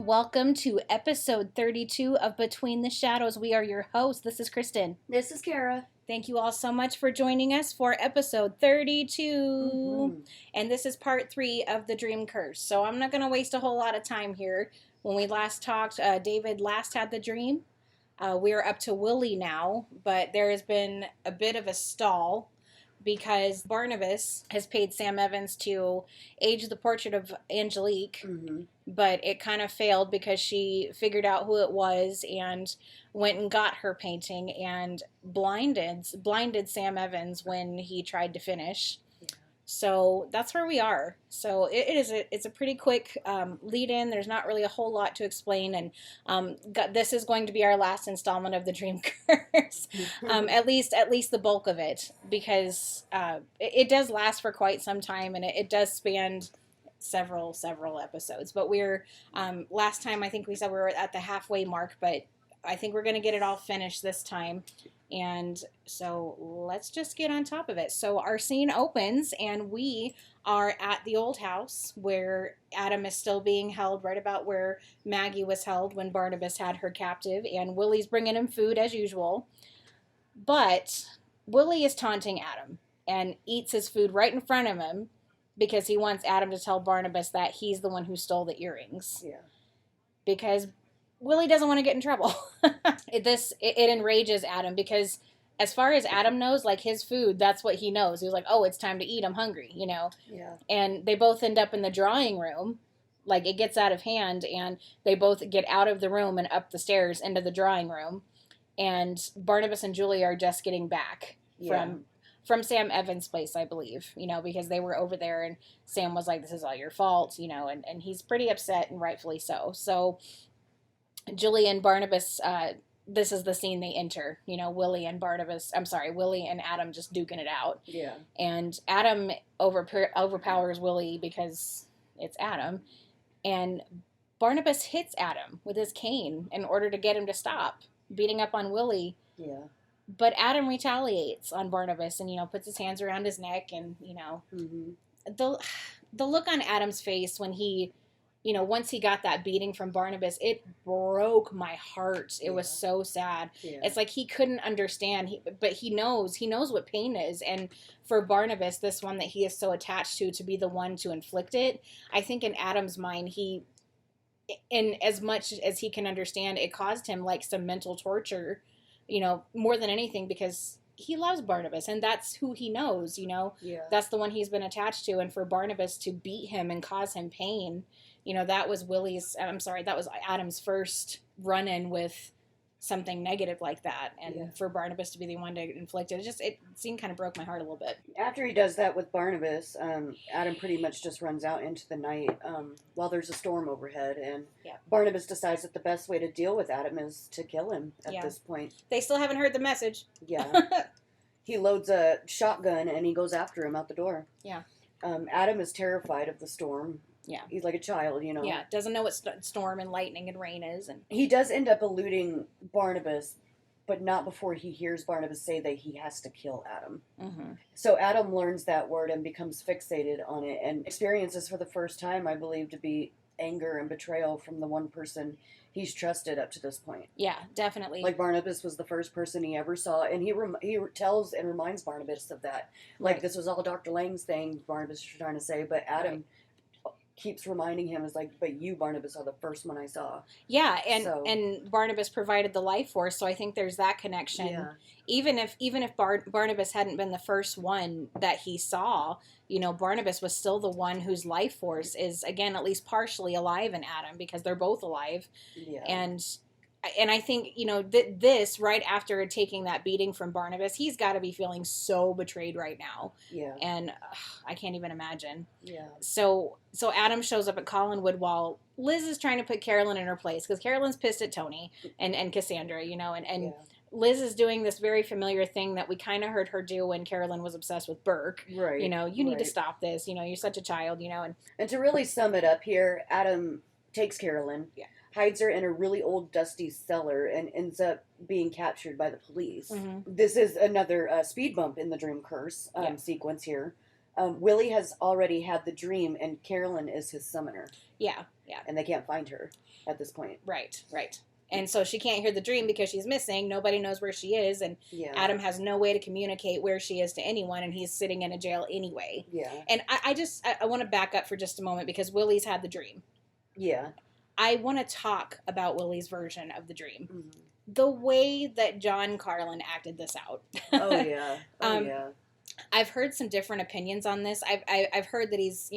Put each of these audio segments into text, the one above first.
Welcome to episode 32 of Between the Shadows. We are your hosts. This is Kristen. This is Kara. Thank you all so much for joining us for episode 32. Mm-hmm. And this is part 3 of the Dream Curse. So I'm not going to waste a whole lot of time here. When we last talked, David last had the dream. We're up to Willie now, but there has been a bit of a stall because Barnabas has paid Sam Evans to age the portrait of Angelique, but it kind of failed because she figured out who it was and went and got her painting and blinded Sam Evans when he tried to finish. So that's where we are. So it's a pretty quick lead in. There's not really a whole lot to explain, and this is going to be our last installment of the Dream Curse, at least the bulk of it, because it does last for quite some time, and it does span several episodes. But we're last time I think we said we were at the halfway mark, but I think we're going to get it all finished this time. And so let's just get on top of it. So our scene opens and we are at the old house where Adam is still being held, right about where Maggie was held when Barnabas had her captive, and Willie's bringing him food as usual. But Willie is taunting Adam and eats his food right in front of him because he wants Adam to tell Barnabas that he's the one who stole the earrings. Yeah. Because Willie doesn't want to get in trouble. It enrages Adam because as far as Adam knows, like his food, that's what he knows. He was like, oh, it's time to eat. I'm hungry, you know? Yeah. And they both end up in the drawing room. Like it gets out of hand and they both get out of the room and up the stairs into the drawing room. And Barnabas and Julie are just getting back from Sam Evans' place, I believe, you know, because they were over there and Sam was like, this is all your fault, you know, and he's pretty upset and rightfully so. So Julie and Barnabas, this is the scene they enter, you know, Willie and Adam just duking it out. Yeah. And Adam overpowers Willie because it's Adam. And Barnabas hits Adam with his cane in order to get him to stop beating up on Willie. Yeah. But Adam retaliates on Barnabas and, you know, puts his hands around his neck and, you know, the look on Adam's face when he, you know, once he got that beating from Barnabas, it broke my heart. It was so sad. Yeah. It's like he couldn't understand, but he knows what pain is. And for Barnabas, this one that he is so attached to be the one to inflict it, I think in Adam's mind, in as much as he can understand, it caused him like some mental torture, you know, more than anything because he loves Barnabas and that's who he knows, you know. Yeah. That's the one he's been attached to. And for Barnabas to beat him and cause him pain, you know, that was Adam's first run-in with something negative like that. And for Barnabas to be the one to inflict it, it scene kind of broke my heart a little bit. After he does that with Barnabas, Adam pretty much just runs out into the night while there's a storm overhead. And Barnabas decides that the best way to deal with Adam is to kill him at this point. They still haven't heard the message. Yeah. He loads a shotgun and he goes after him out the door. Yeah. Adam is terrified of the storm. Yeah. He's like a child, you know. Yeah, doesn't know what storm and lightning and rain is. And he does end up eluding Barnabas, but not before he hears Barnabas say that he has to kill Adam. Mm-hmm. So Adam learns that word and becomes fixated on it and experiences for the first time, I believe, to be anger and betrayal from the one person he's trusted up to this point. Yeah, definitely. Like Barnabas was the first person he ever saw, and he tells and reminds Barnabas of that. Like, this was all Dr. Lang's thing, Barnabas was trying to say, but Adam keeps reminding him, is like, but you, Barnabas, are the first one I saw. Yeah, and Barnabas provided the life force, so I think there's that connection. Yeah. Even if Barnabas hadn't been the first one that he saw, you know, Barnabas was still the one whose life force is, again, at least partially alive in Adam, because they're both alive. Yeah. And I think, you know, this, right after taking that beating from Barnabas, he's got to be feeling so betrayed right now. Yeah. And I can't even imagine. Yeah. So Adam shows up at Collinwood while Liz is trying to put Carolyn in her place, because Carolyn's pissed at Tony and Cassandra, you know, and Liz is doing this very familiar thing that we kind of heard her do when Carolyn was obsessed with Burke. Right. You know, you need to stop this. You know, you're such a child, you know. And to really sum it up here, Adam takes Carolyn. Yeah. Hides her in a really old, dusty cellar, and ends up being captured by the police. Mm-hmm. This is another speed bump in the Dream Curse sequence here. Willie has already had the dream, and Carolyn is his summoner. Yeah. Yeah. And they can't find her at this point. Right. And so she can't hear the dream because she's missing. Nobody knows where she is. And Adam has no way to communicate where she is to anyone. And he's sitting in a jail anyway. Yeah. And I want to back up for just a moment because Willie's had the dream. Yeah. I want to talk about Willie's version of the dream. Mm-hmm. The way that John Carlin acted this out. Oh, yeah. Yeah. I've heard some different opinions on this. I've heard that he's,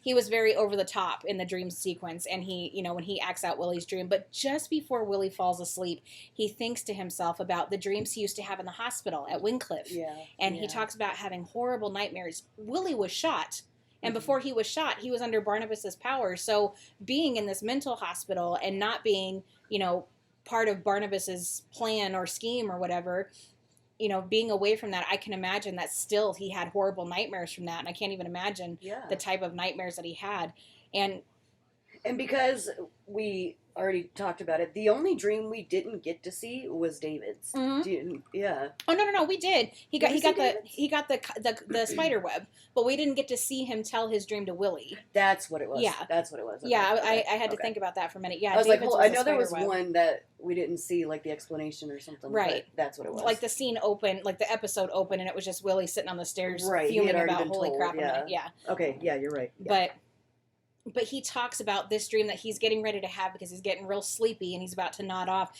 he was very over the top in the dream sequence, and he, when he acts out Willie's dream. But just before Willie falls asleep, he thinks to himself about the dreams he used to have in the hospital at Wincliffe. Yeah. And he talks about having horrible nightmares. Willie was shot. And before he was shot, he was under Barnabas's power. So being in this mental hospital and not being, part of Barnabas's plan or scheme or whatever, being away from that, I can imagine that still he had horrible nightmares from that. And I can't even imagine the type of nightmares that he had. And because we already talked about it, the only dream we didn't get to see was David's. Mm-hmm. Yeah. Oh, no, we did. He got the spider web, but we didn't get to see him tell his dream to Willie. That's what it was. Yeah. That's what it was. Okay. Yeah, I had to think about that for a minute. Yeah, I was David's I know there was web. one that we didn't see, like the explanation or something. Right. But that's what it was. Like the scene opened, like the episode opened, and it was just Willie sitting on the stairs fuming about holy crap. Yeah. Okay. Yeah, you're right. Yeah. But he talks about this dream that he's getting ready to have because he's getting real sleepy and he's about to nod off.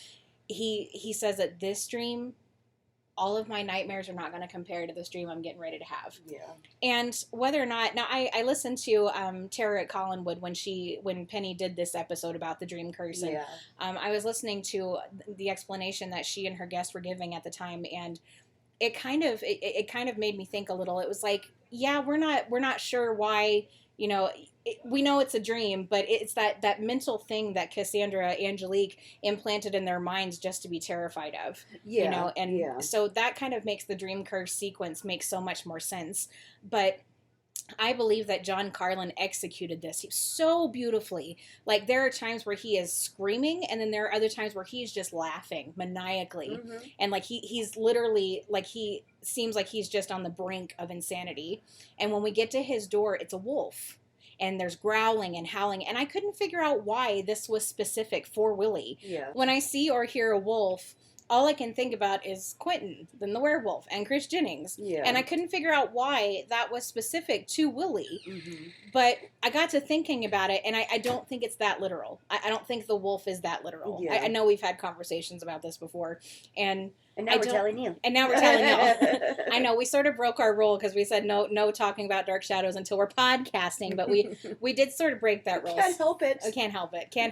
He says that this dream, all of my nightmares are not going to compare to this dream I'm getting ready to have. Yeah. And whether or not, now I listened to Tara at Collinwood when Penny did this episode about the dream curse. And, I was listening to the explanation that she and her guest were giving at the time, and it kind of made me think a little. It was like, yeah, we're not sure why, we know it's a dream, but it's that mental thing that Cassandra, Angelique implanted in their minds just to be terrified of. Yeah. So that kind of makes the dream curse sequence make so much more sense. But I believe that John Carlin executed this so beautifully. Like, there are times where he is screaming, and then there are other times where he's just laughing maniacally. Mm-hmm. And, like, he's literally, like, he seems like he's just on the brink of insanity. And when we get to his door, it's a wolf. And there's growling and howling. And I couldn't figure out why this was specific for Willie. Yeah. When I see or hear a wolf, all I can think about is Quentin, then the werewolf, and Chris Jennings. Yeah. And I couldn't figure out why that was specific to Willie. Mm-hmm. But I got to thinking about it, and I don't think it's that literal. I don't think the wolf is that literal. Yeah. I know we've had conversations about this before. And now we're telling you. And now we're telling you. I know, we sort of broke our rule because we said no talking about Dark Shadows until we're podcasting, but we did sort of break that rule. Can't help it. I can't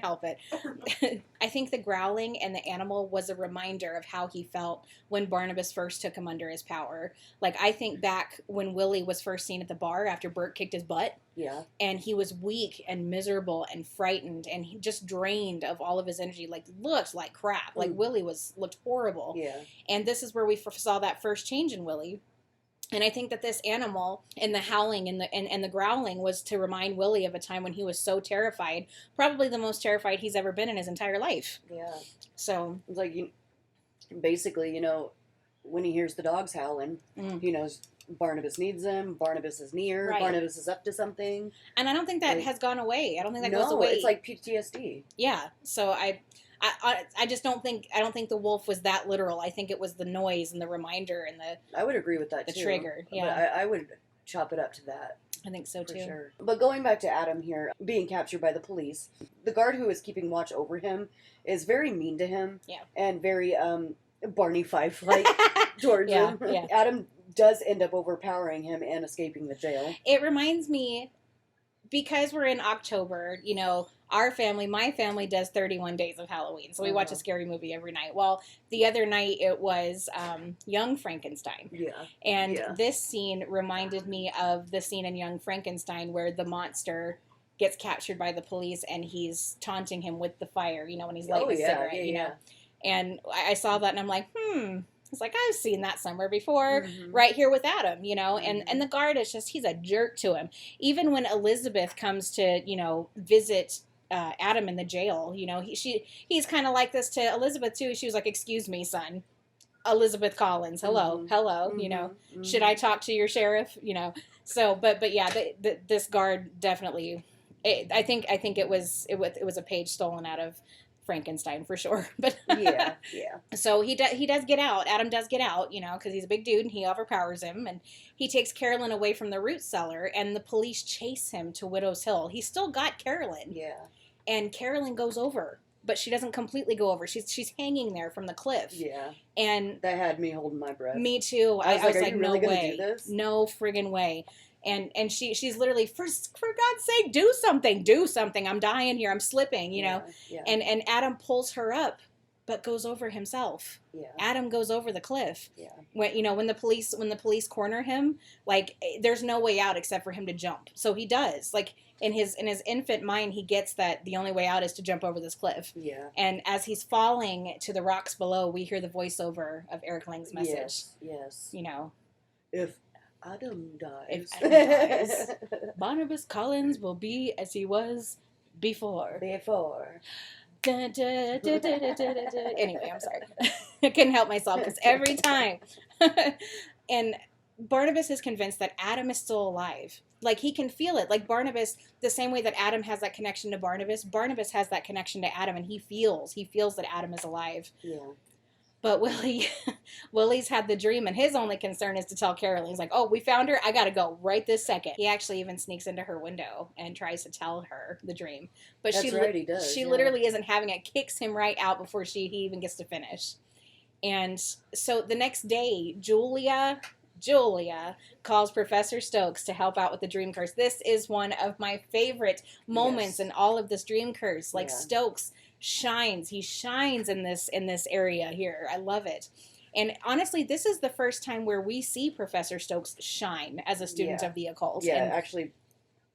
help it. I think the growling and the animal was a reminder of how he felt when Barnabas first took him under his power. Like, I think back when Willie was first seen at the bar after Bert kicked his butt. Yeah. And he was weak and miserable and frightened, and he just drained of all of his energy, like, looked like crap. Like, Willie looked horrible. Yeah. And this is where we saw that first change in Willie. And I think that this animal and the howling and the growling was to remind Willie of a time when he was so terrified, probably the most terrified he's ever been in his entire life. Yeah. So it's like, basically, when he hears the dogs howling, he knows Barnabas needs him. Barnabas is near. Right. Barnabas is up to something. And I don't think that has gone away. I don't think that goes away. It's like PTSD. Yeah. So I just don't think the wolf was that literal. I think it was the noise and the reminder and I would agree with that too. The trigger. Yeah. But I would chop it up to that. I think so too. For sure. But going back to Adam here, being captured by the police, the guard who is keeping watch over him is very mean to him. Yeah. And very Barney Fife-like towards him. Yeah. Adam does end up overpowering him and escaping the jail. It reminds me, because we're in October, my family does 31 days of Halloween. So we watch a scary movie every night. Well, the other night it was Young Frankenstein. Yeah. And this scene reminded me of the scene in Young Frankenstein where the monster gets captured by the police and he's taunting him with the fire, when he's lighting a cigarette, you know. And I saw that and I'm like, It's like, I've seen that somewhere before, right here with Adam, and the guard is he's a jerk to him. Even when Elizabeth comes to, visit Adam in the jail, he's kind of like this to Elizabeth too. She was like, excuse me, son. Elizabeth Collins, hello, should I talk to your sheriff? So, but yeah, this guard definitely I think it was a page stolen out of Frankenstein for sure. But yeah. So he does get out. Adam does get out, you know, because he's a big dude and he overpowers him, and he takes Carolyn away from the root cellar, and the police chase him to Widow's Hill. He's still got Carolyn. Yeah. And Carolyn goes over, but she doesn't completely go over. She's hanging there from the cliff. Yeah. And that had me holding my breath. Me too. I was like, really no way. No friggin' way. And she's literally, for God's sake, do something. I'm dying here. I'm slipping, you know. Yeah. And Adam pulls her up, but goes over himself. Yeah. Adam goes over the cliff. Yeah. When the police corner him, like, there's no way out except for him to jump. So he does. Like, in his infant mind, he gets that the only way out is to jump over this cliff. Yeah. And as he's falling to the rocks below, we hear the voiceover of Eric Lang's message. Yes. You know, if Adam dies, Barnabas Collins will be as he was before. Anyway, I'm sorry. I couldn't help myself because every time. And Barnabas is convinced that Adam is still alive. Like, he can feel it. Like, Barnabas, the same way that Adam has that connection to Barnabas has that connection to Adam, and he feels that Adam is alive. Yeah. But Willie's had the dream, and his only concern is to tell Carolyn. He's like, oh, we found her. I got to go right this second. He actually even sneaks into her window and tries to tell her the dream. But he does. She literally isn't having it, kicks him right out before he even gets to finish. And so the next day, Julia calls Professor Stokes to help out with the dream curse. This is one of my favorite moments in all of this dream curse. Like, Stokes shines. He shines in this area here. I love it. And honestly, this is the first time where we see Professor Stokes shine as a student of the occult. Yeah, actually,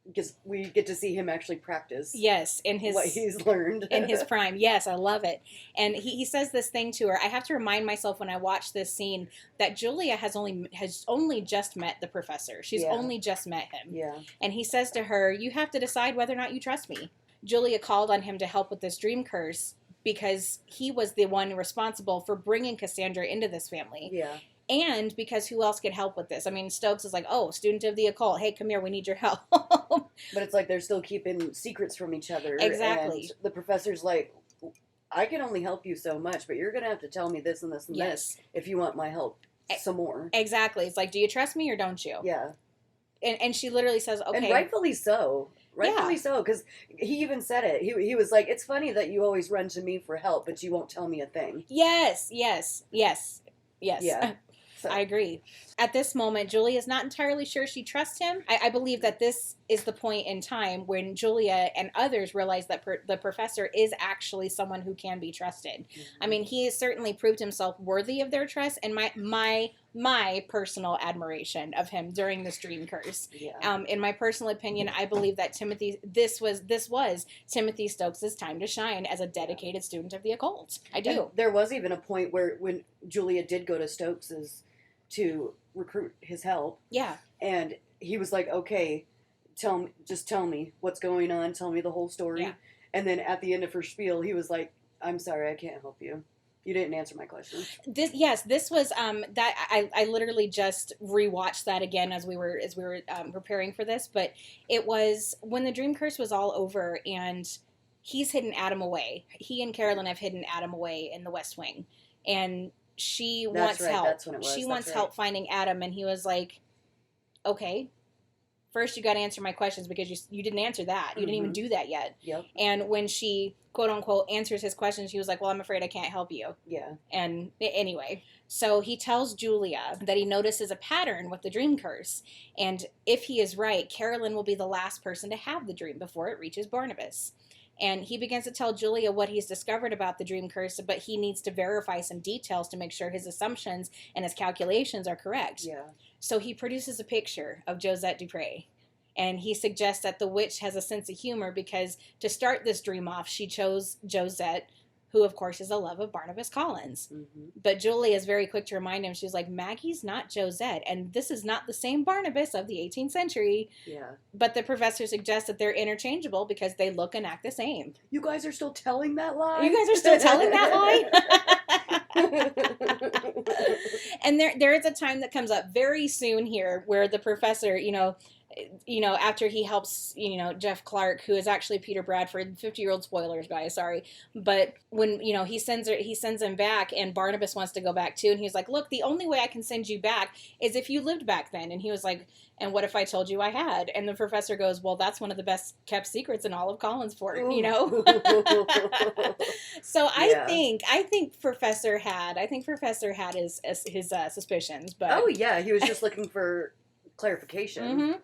because we get to see him actually practice. Yes, what he's learned in his prime. Yes, I love it. And he says this thing to her. I have to remind myself when I watch this scene that Julia has only just met the professor. She's only just met him. Yeah. And he says to her, "You have to decide whether or not you trust me." Julia called on him to help with this dream curse because he was the one responsible for bringing Cassandra into this family. Yeah. And because who else could help with this? I mean, Stokes is like, oh, student of the occult. Hey, come here. We need your help. But it's like they're still keeping secrets from each other. Exactly. And the professor's like, I can only help you so much, but you're going to have to tell me this and this and this if you want my help some more. Exactly. It's like, do you trust me or don't you? Yeah. And she literally says, okay. And rightfully so. Rightfully so, because he even said it. He was like, it's funny that you always run to me for help, but you won't tell me a thing. Yes. Yeah. So. I agree. At this moment, Julia is not entirely sure she trusts him. I believe that this is the point in time when Julia and others realize that the professor is actually someone who can be trusted. Mm-hmm. I mean, he has certainly proved himself worthy of their trust, and my personal admiration of him during this dream curse. Yeah. In my personal opinion, I believe that this was Timothy Stokes' time to shine as a dedicated student of the occult. I do. And there was even a point when Julia did go to Stokes's to recruit his help. Yeah. And he was like, okay, just tell me what's going on. Tell me the whole story. Yeah. And then at the end of her spiel, he was like, I'm sorry, I can't help you. You didn't answer my question. This was that I literally just rewatched that again as we were preparing for this, but it was when the dream curse was all over and he's hidden Adam away. He and Carolyn have hidden Adam away in the West Wing, and she wants help. That's when it was. She wants help finding Adam, and he was like, "Okay, first you got to answer my questions because you didn't answer that. You didn't even do that yet." Yep. And when she quote unquote answers his questions, he was like, "Well, I'm afraid I can't help you." Yeah. And anyway, so he tells Julia that he notices a pattern with the dream curse, and if he is right, Carolyn will be the last person to have the dream before it reaches Barnabas. And he begins to tell Julia what he's discovered about the dream curse, but he needs to verify some details to make sure his assumptions and his calculations are correct. Yeah. So he produces a picture of Josette Dupre. And he suggests that the witch has a sense of humor because to start this dream off, she chose Josette, who, of course, is a love of Barnabas Collins. Mm-hmm. But Julie is very quick to remind him, she's like, Maggie's not Josette, and this is not the same Barnabas of the 18th century. Yeah. But the professor suggests that they're interchangeable because they look and act the same. You guys are still telling that lie? You guys are still telling that lie? And there is a time that comes up very soon here where the professor, after he helps, Jeff Clark, who is actually Peter Bradford, 50-year-old spoilers, guys, sorry. But when, he sends him back, and Barnabas wants to go back too. And he's like, look, the only way I can send you back is if you lived back then. And he was like, and what if I told you I had? And the professor goes, well, that's one of the best kept secrets in all of Collinsport, So I think Professor had his suspicions, but oh yeah, he was just looking for clarification,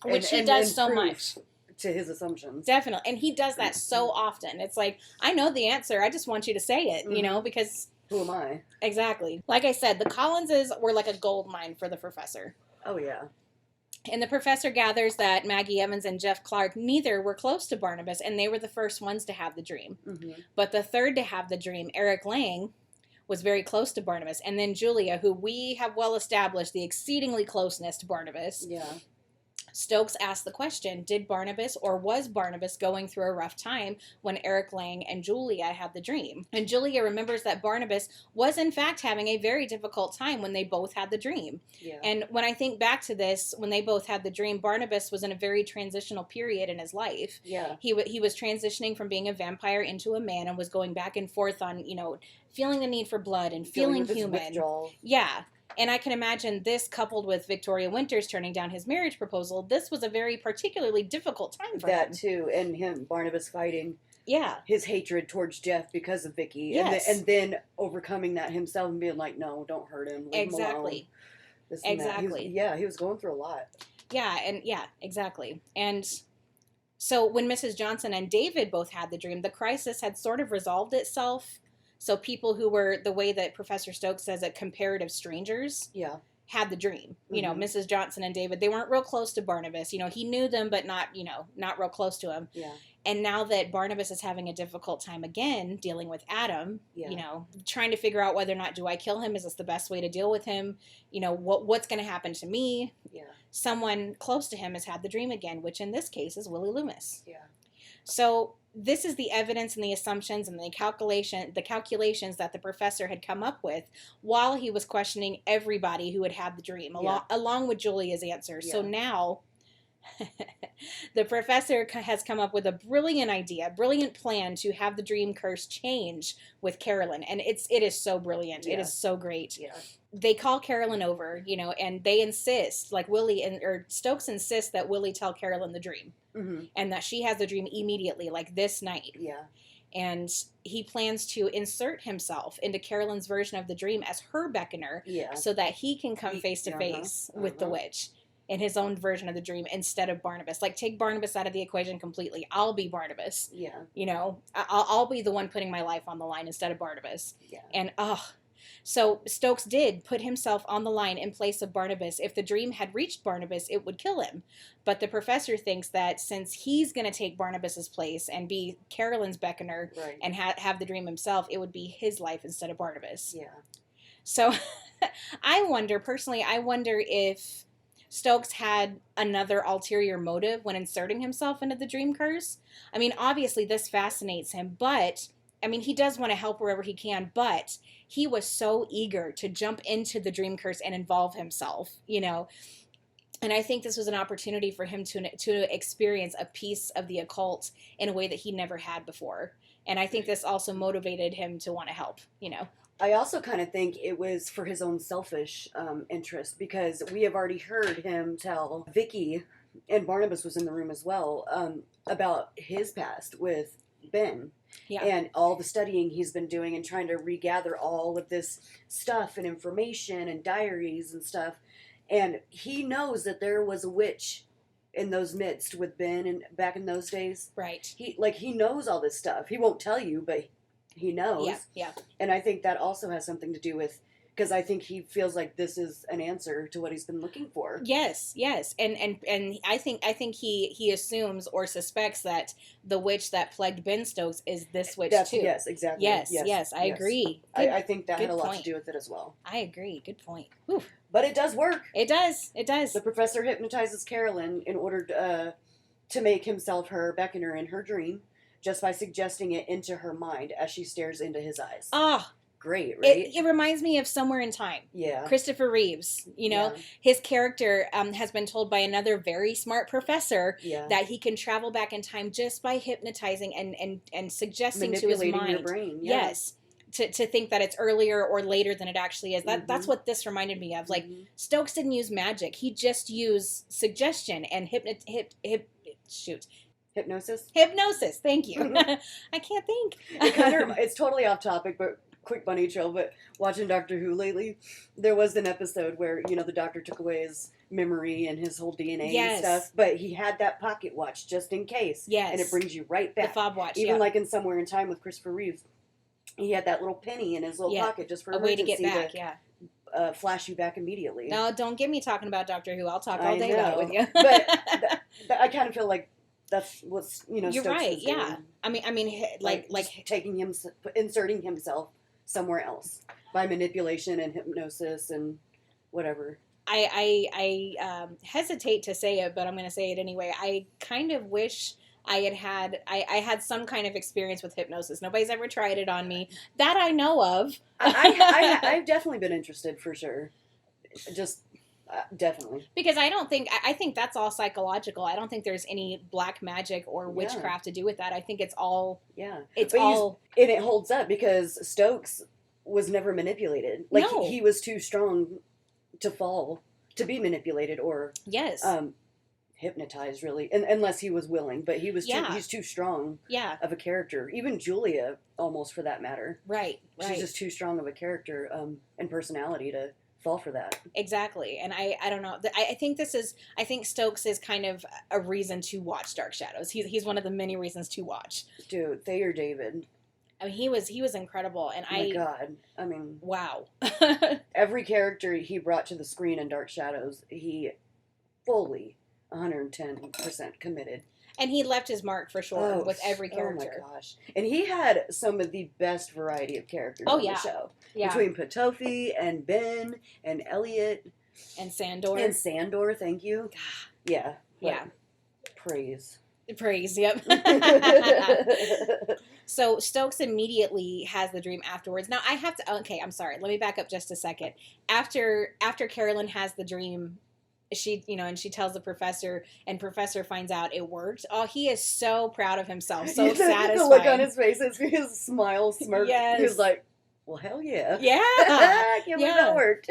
which he does so much to his assumptions. Definitely, and he does that so often. It's like, I know the answer, I just want you to say it, because who am I? Exactly. Like I said, the Collinses were like a gold mine for the professor. Oh yeah. And the professor gathers that Maggie Evans and Jeff Clark neither were close to Barnabas, and they were the first ones to have the dream. But the third to have the dream, Eric Lang, was very close to Barnabas. And then Julia, who we have well established the exceedingly closeness to Barnabas. Yeah. Stokes asked the question, did Barnabas or was Barnabas going through a rough time when Eric Lang and Julia had the dream? And Julia remembers that Barnabas was in fact having a very difficult time when they both had the dream. Yeah. And when I think back to this, when they both had the dream, Barnabas was in a very transitional period in his life. Yeah. He was transitioning from being a vampire into a man and was going back and forth on, feeling the need for blood and feeling human. Yeah. And I can imagine this coupled with Victoria Winters turning down his marriage proposal. This was a very particularly difficult time for him. That too, and Barnabas fighting his hatred towards Jeff because of Vicky. Yes. And then overcoming that himself and being like, no, don't hurt him. Leave him alone. Exactly. He was going through a lot. Yeah, exactly. And so when Mrs. Johnson and David both had the dream, the crisis had sort of resolved itself. So people who were, the way that Professor Stokes says it, comparative strangers, had the dream. Mrs. Johnson and David, they weren't real close to Barnabas. He knew them, but not real close to him. Yeah. And now that Barnabas is having a difficult time again dealing with Adam, trying to figure out whether or not, do I kill him? Is this the best way to deal with him? What's going to happen to me? Yeah. Someone close to him has had the dream again, which in this case is Willie Loomis. Yeah. So this is the evidence and the assumptions and the calculations that the professor had come up with while he was questioning everybody who had had the dream, along with Julia's answers. Yeah. So now the professor has come up with a brilliant plan to have the dream curse change with Carolyn. And it is so brilliant. Yeah. It is so great. Yeah. They call Carolyn over, and they insist, like or Stokes insists that Willie tell Carolyn the dream. Mm-hmm. And that she has the dream immediately, like this night. Yeah. And he plans to insert himself into Carolyn's version of the dream as her beckoner, so that he can come face to face with the witch in his own version of the dream instead of Barnabas. Like, take Barnabas out of the equation completely. I'll be Barnabas. Yeah. I'll be the one putting my life on the line instead of Barnabas. Yeah. And, so Stokes did put himself on the line in place of Barnabas. If the dream had reached Barnabas, it would kill him. But the professor thinks that since he's going to take Barnabas's place and be Carolyn's beckoner and have the dream himself, it would be his life instead of Barnabas. Yeah. So I wonder if Stokes had another ulterior motive when inserting himself into the dream curse. I mean, obviously this fascinates him, but he does want to help wherever he can, but he was so eager to jump into the dream curse and involve himself, And I think this was an opportunity for him to experience a piece of the occult in a way that he never had before. And I think this also motivated him to want to help, I also kind of think it was for his own selfish interest, because we have already heard him tell Vicky, and Barnabas was in the room as well, about his past with Ben. Yeah. And all the studying he's been doing and trying to regather all of this stuff and information and diaries and stuff. And he knows that there was a witch in those midst with Ben and back in those days. Right. He knows all this stuff. He won't tell you, but he knows. Yeah, yeah. And I think that also has something to do with, because I think he feels like this is an answer to what he's been looking for. Yes. And I think he assumes or suspects that the witch that plagued Ben Stokes is this witch too. Yes, exactly. Yes, I agree. I think that had a lot to do with it as well. I agree. Good point. Whew. But it does work. It does. The professor hypnotizes Carolyn in order to make himself her beckoner in her dream, just by suggesting it into her mind as she stares into his eyes. Oh, great, right? It reminds me of Somewhere in Time. Yeah. Christopher Reeves, you know, his character has been told by another very smart professor that he can travel back in time just by hypnotizing and suggesting to his mind. Your brain. Yes. To think that it's earlier or later than it actually is. That's what this reminded me of. Like, Stokes didn't use magic. He just used suggestion and Hypnosis? Hypnosis. Thank you. I can't think. It's totally off topic, but quick bunny trail. But watching Doctor Who lately, there was an episode where, you know, the doctor took away his memory and his whole DNA and stuff, but he had that pocket watch just in case. Yes. And it brings you right back. The fob watch, Even like in Somewhere in Time with Christopher Reeves, he had that little penny in his little pocket just for a way to get back, flash you back immediately. No, don't get me talking about Doctor Who. I'll talk all day about it with you. But I kind of feel like that's what's, you know, you're Stokes right. is Yeah, doing. I mean, like inserting himself somewhere else by manipulation and hypnosis and whatever. I hesitate to say it, but I'm going to say it anyway. I kind of wish I had some kind of experience with hypnosis. Nobody's ever tried it on me that I know of. I've definitely been interested for sure. Just definitely. Because I think that's all psychological. I don't think there's any black magic or witchcraft to do with that. I think it's all and it holds up because Stokes was never manipulated. Like he was too strong to fall, to be manipulated or hypnotized, really, unless he was willing. But he's too strong of a character. Even Julia, almost for that matter. Right. She's just too strong of a character and personality to fall for that. Exactly. And I don't know. I think Stokes is kind of a reason to watch Dark Shadows. He's one of the many reasons to watch. Dude, Thayer David. I mean, he was incredible, and oh my God. I mean, wow. Every character he brought to the screen in Dark Shadows, he fully 110% committed. And he left his mark for sure with every character. Oh my gosh. And he had some of the best variety of characters on the show. Yeah. Between Patofi and Ben and Elliot. And Sandor. And Sandor, thank you. Yeah. Yeah. Praise. Yep. So Stokes immediately has the dream afterwards. Now I have to, I'm sorry. Let me back up just a second. After Carolyn has the dream, she, and she tells the professor, and professor finds out it worked. Oh, he is so proud of himself. So satisfied. The look on his face, his smile, smirk. Yes. He was like, well, hell yeah. Yeah. I can't believe that worked.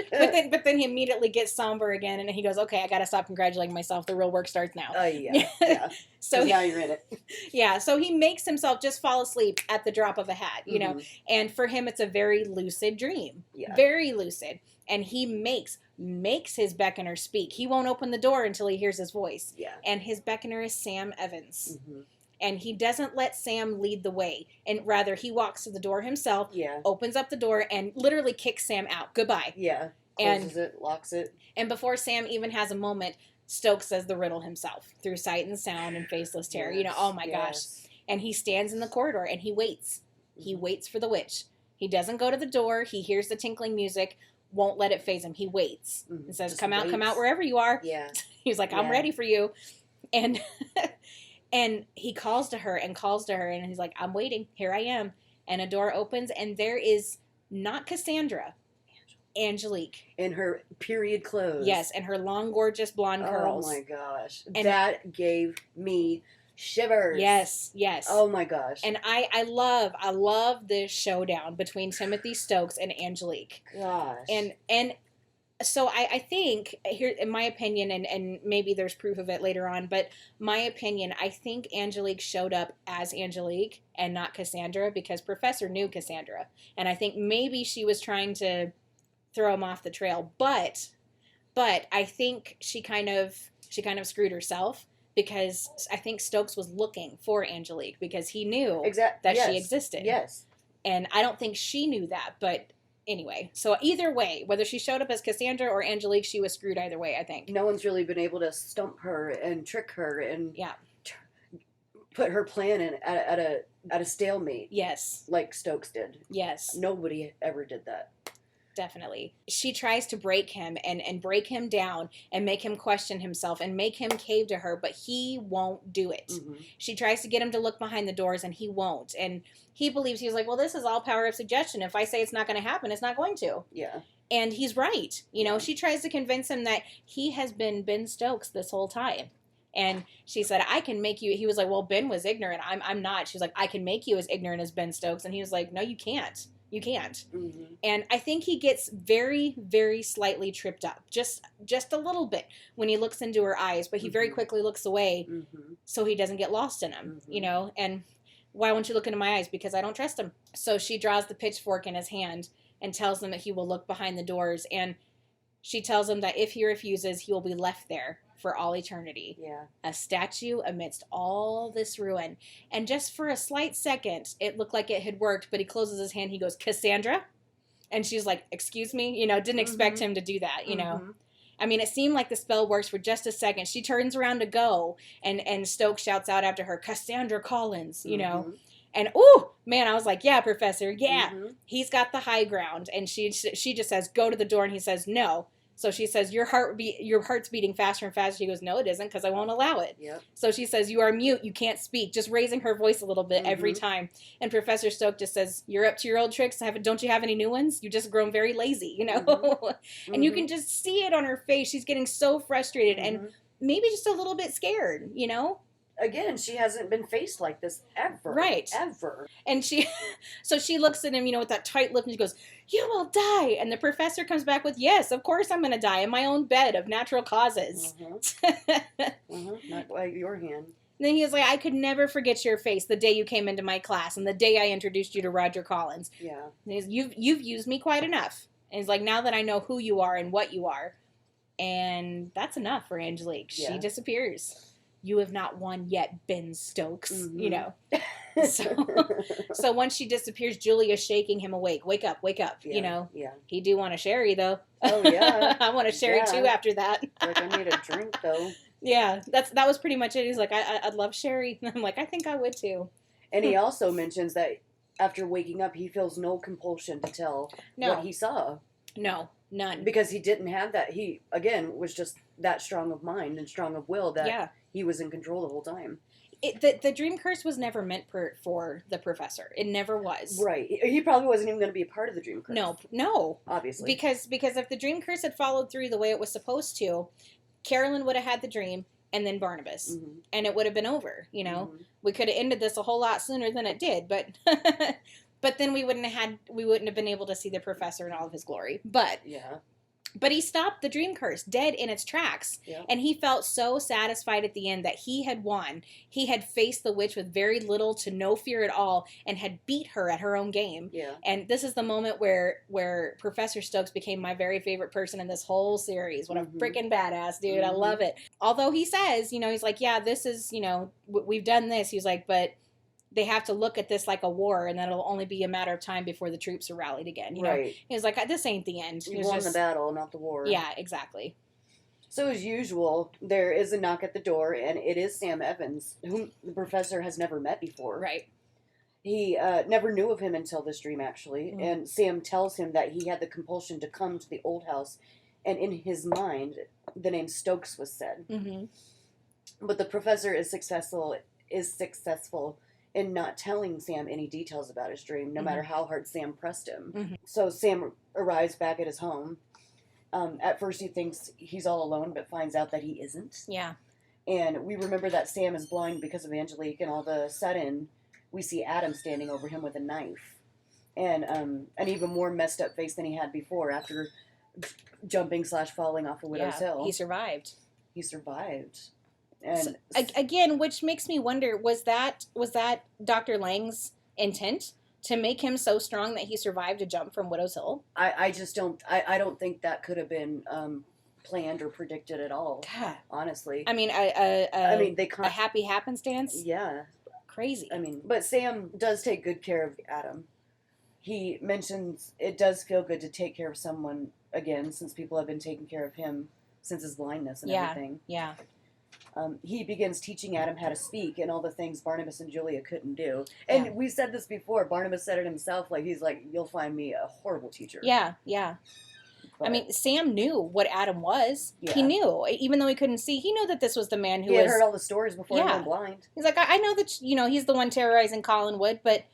but then he immediately gets somber again, and he goes, okay, I got to stop congratulating myself. The real work starts now. Oh, yeah. So now you're in it. Yeah. So he makes himself just fall asleep at the drop of a hat, you know, and for him, it's a very lucid dream. Yeah. Very lucid. And he makes his beckoner speak. He won't open the door until he hears his voice. Yeah. And his beckoner is Sam Evans. Mm-hmm. And he doesn't let Sam lead the way. And rather, he walks to the door himself, opens up the door, and literally kicks Sam out. Goodbye. Yeah. Closes it, locks it. And before Sam even has a moment, Stokes says the riddle himself through sight and sound and faceless terror. Yes, oh my gosh. And he stands in the corridor and he waits. He waits for the witch. He doesn't go to the door. He hears the tinkling music. Won't let it faze him. He waits and says, come out wherever you are. Yeah. He's like, I'm ready for you. And and he calls to her, and he's like, I'm waiting. Here I am. And a door opens, and there is not Cassandra, Angelique. In her period clothes. Yes, and her long, gorgeous blonde curls. Oh my gosh. And that gave me shivers. Yes. Oh my gosh. And I love this showdown between Timothy Stokes and Angelique. Gosh. And so I think, here, in my opinion, and maybe there's proof of it later on, but my opinion, I think Angelique showed up as Angelique and not Cassandra because Professor knew Cassandra. And I think maybe she was trying to throw him off the trail. But I think she kind of screwed herself because I think Stokes was looking for Angelique because he knew that she existed. Yes. And I don't think she knew that, but... Anyway, so either way, whether she showed up as Cassandra or Angelique, she was screwed either way, I think. No one's really been able to stump her and trick her and put her plan in at a stalemate. Yes. Like Stokes did. Yes. Nobody ever did that. Definitely. She tries to break him and break him down and make him question himself and make him cave to her, but he won't do it. Mm-hmm. She tries to get him to look behind the doors and he won't. And he believes, he's like, well, this is all power of suggestion. If I say it's not going to happen, it's not going to. Yeah. And he's right. You know, she tries to convince him that he has been Ben Stokes this whole time. And she said, I can make you. He was like, well, Ben was ignorant. I'm not. She's like, I can make you as ignorant as Ben Stokes. And he was like, no, you can't. You can't. Mm-hmm. And I think he gets very, very slightly tripped up. Just a little bit when he looks into her eyes. But he very quickly looks away so he doesn't get lost in them, you know. And why won't you look into my eyes? Because I don't trust him. So she draws the pitchfork in his hand and tells him that he will look behind the doors. And she tells him that if he refuses, he will be left there for all eternity. Yeah. A statue amidst all this ruin. And just for a slight second, it looked like it had worked, but he closes his hand. He goes, Cassandra? And she's like, excuse me? You know, didn't expect him to do that, you know. I mean, it seemed like the spell works for just a second. She turns around to go, and Stokes shouts out after her, Cassandra Collins, you know. And, ooh, man, I was like, yeah, Professor, yeah. He's got the high ground. And she just says, go to the door, and he says, no. So she says, your heart's beating faster and faster. She goes, no, it isn't, because I won't allow it. Yep. So she says, you are mute. You can't speak. Just raising her voice a little bit every time. And Professor Stokes just says, you're up to your old tricks. Don't you have any new ones? You've just grown very lazy, you know? And you can just see it on her face. She's getting so frustrated and maybe just a little bit scared, you know? Again, she hasn't been faced like this ever. Right. Ever. And so she looks at him, you know, with that tight lip, and she goes, you will die. And the professor comes back with, yes, of course I'm going to die in my own bed of natural causes. Not by your hand. And then he was like, I could never forget your face the day you came into my class and the day I introduced you to Roger Collins. Yeah. And you've used me quite enough. And he's like, now that I know who you are and what you are. And that's enough for Angelique. Yeah. She disappears. You have not won yet, Ben Stokes, you know. So once she disappears, Julie is shaking him awake. Wake up, you know. Yeah. He do want a sherry, though. Oh, yeah. I want a sherry, too, after that. Like, I need a drink, though. Yeah, that was pretty much it. He's like, I'd love sherry. And I'm like, I think I would, too. And he also mentions that after waking up, he feels no compulsion to tell what he saw. No, none. Because he didn't have that. He, again, was just that strong of mind and strong of will that he was in control the whole time. The dream curse was never meant for the professor. It never was. Right. He probably wasn't even going to be a part of the dream curse. No. Obviously. Because if the dream curse had followed through the way it was supposed to, Carolyn would have had the dream and then Barnabas. And it would have been over, you know. We could have ended this a whole lot sooner than it did, but but then we wouldn't have been able to see the professor in all of his glory. But he stopped the dream curse dead in its tracks. Yeah. And he felt so satisfied at the end that he had won. He had faced the witch with very little to no fear at all and had beat her at her own game. Yeah. And this is the moment where Professor Stokes became my very favorite person in this whole series. What a freaking badass, dude. I love it. Although he says, you know, he's like, yeah, this is, you know, we've done this. He's like, but they have to look at this like a war, and then it'll only be a matter of time before the troops are rallied again. You know? Right. He's like, this ain't the end. You won the battle, not the war. Yeah, exactly. So as usual, there is a knock at the door, and it is Sam Evans, whom the professor has never met before. Right. He never knew of him until this dream, actually, and Sam tells him that he had the compulsion to come to the old house, and in his mind, the name Stokes was said. But the professor is successful in not telling Sam any details about his dream, no matter how hard Sam pressed him. So Sam arrives back at his home. At first he thinks he's all alone, but finds out that he isn't. Yeah. And we remember that Sam is blind because of Angelique, and all of a sudden we see Adam standing over him with a knife. And an even more messed up face than he had before after jumping/falling off a Widow's Hill. He survived. And so, again, which makes me wonder, was that Dr. Lang's intent to make him so strong that he survived a jump from Widow's Hill? I just don't. I don't think that could have been planned or predicted at all. God. Honestly, I mean, a happy happenstance. Yeah, crazy. I mean, but Sam does take good care of Adam. He mentions it does feel good to take care of someone again, since people have been taking care of him since his blindness and everything. Yeah. he begins teaching Adam how to speak and all the things Barnabas and Julia couldn't do. And we said this before. Barnabas said it himself. Like, he's like, you'll find me a horrible teacher. Yeah, yeah. But, I mean, Sam knew what Adam was. Yeah. He knew, even though he couldn't see, he knew that this was the man who he had heard all the stories before he went blind. He's like, I know that, he's the one terrorizing Collinwood, but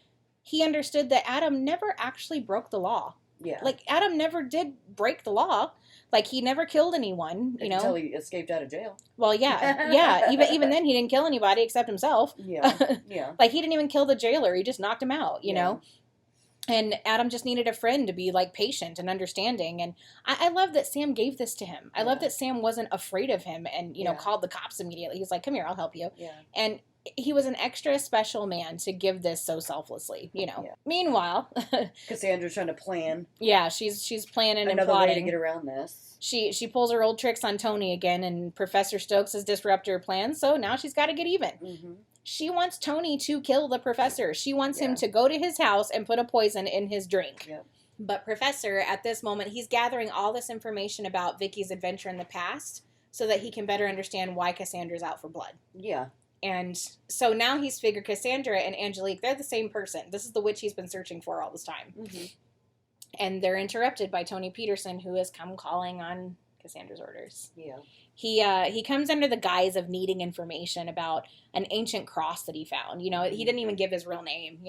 he understood that Adam never actually broke the law. Yeah. Like, Adam never did break the law. Like, he never killed anyone, Until he escaped out of jail. Well, yeah. Even then, he didn't kill anybody except himself. Yeah, yeah. Like, he didn't even kill the jailer. He just knocked him out, you know? And Adam just needed a friend to be, like, patient and understanding. And I love that Sam gave this to him. I love that Sam wasn't afraid of him and, called the cops immediately. He's like, come here, I'll help you. Yeah. And he was an extra special man to give this so selflessly, Yeah. Meanwhile, Cassandra's trying to plan. Yeah, she's planning and plotting. Another way to get around this. She pulls her old tricks on Tony again, and Professor Stokes has disrupted her plans, so now she's got to get even. Mm-hmm. She wants Tony to kill the professor. She wants him to go to his house and put a poison in his drink. Yep. But Professor, at this moment, he's gathering all this information about Vicky's adventure in the past so that he can better understand why Cassandra's out for blood. Yeah. And so now he's figured Cassandra and Angelique, they're the same person. This is the witch he's been searching for all this time. Mm-hmm. And they're interrupted by Tony Peterson, who has come calling on Cassandra's orders. Yeah. He comes under the guise of needing information about an ancient cross that he found. He didn't even give his real name,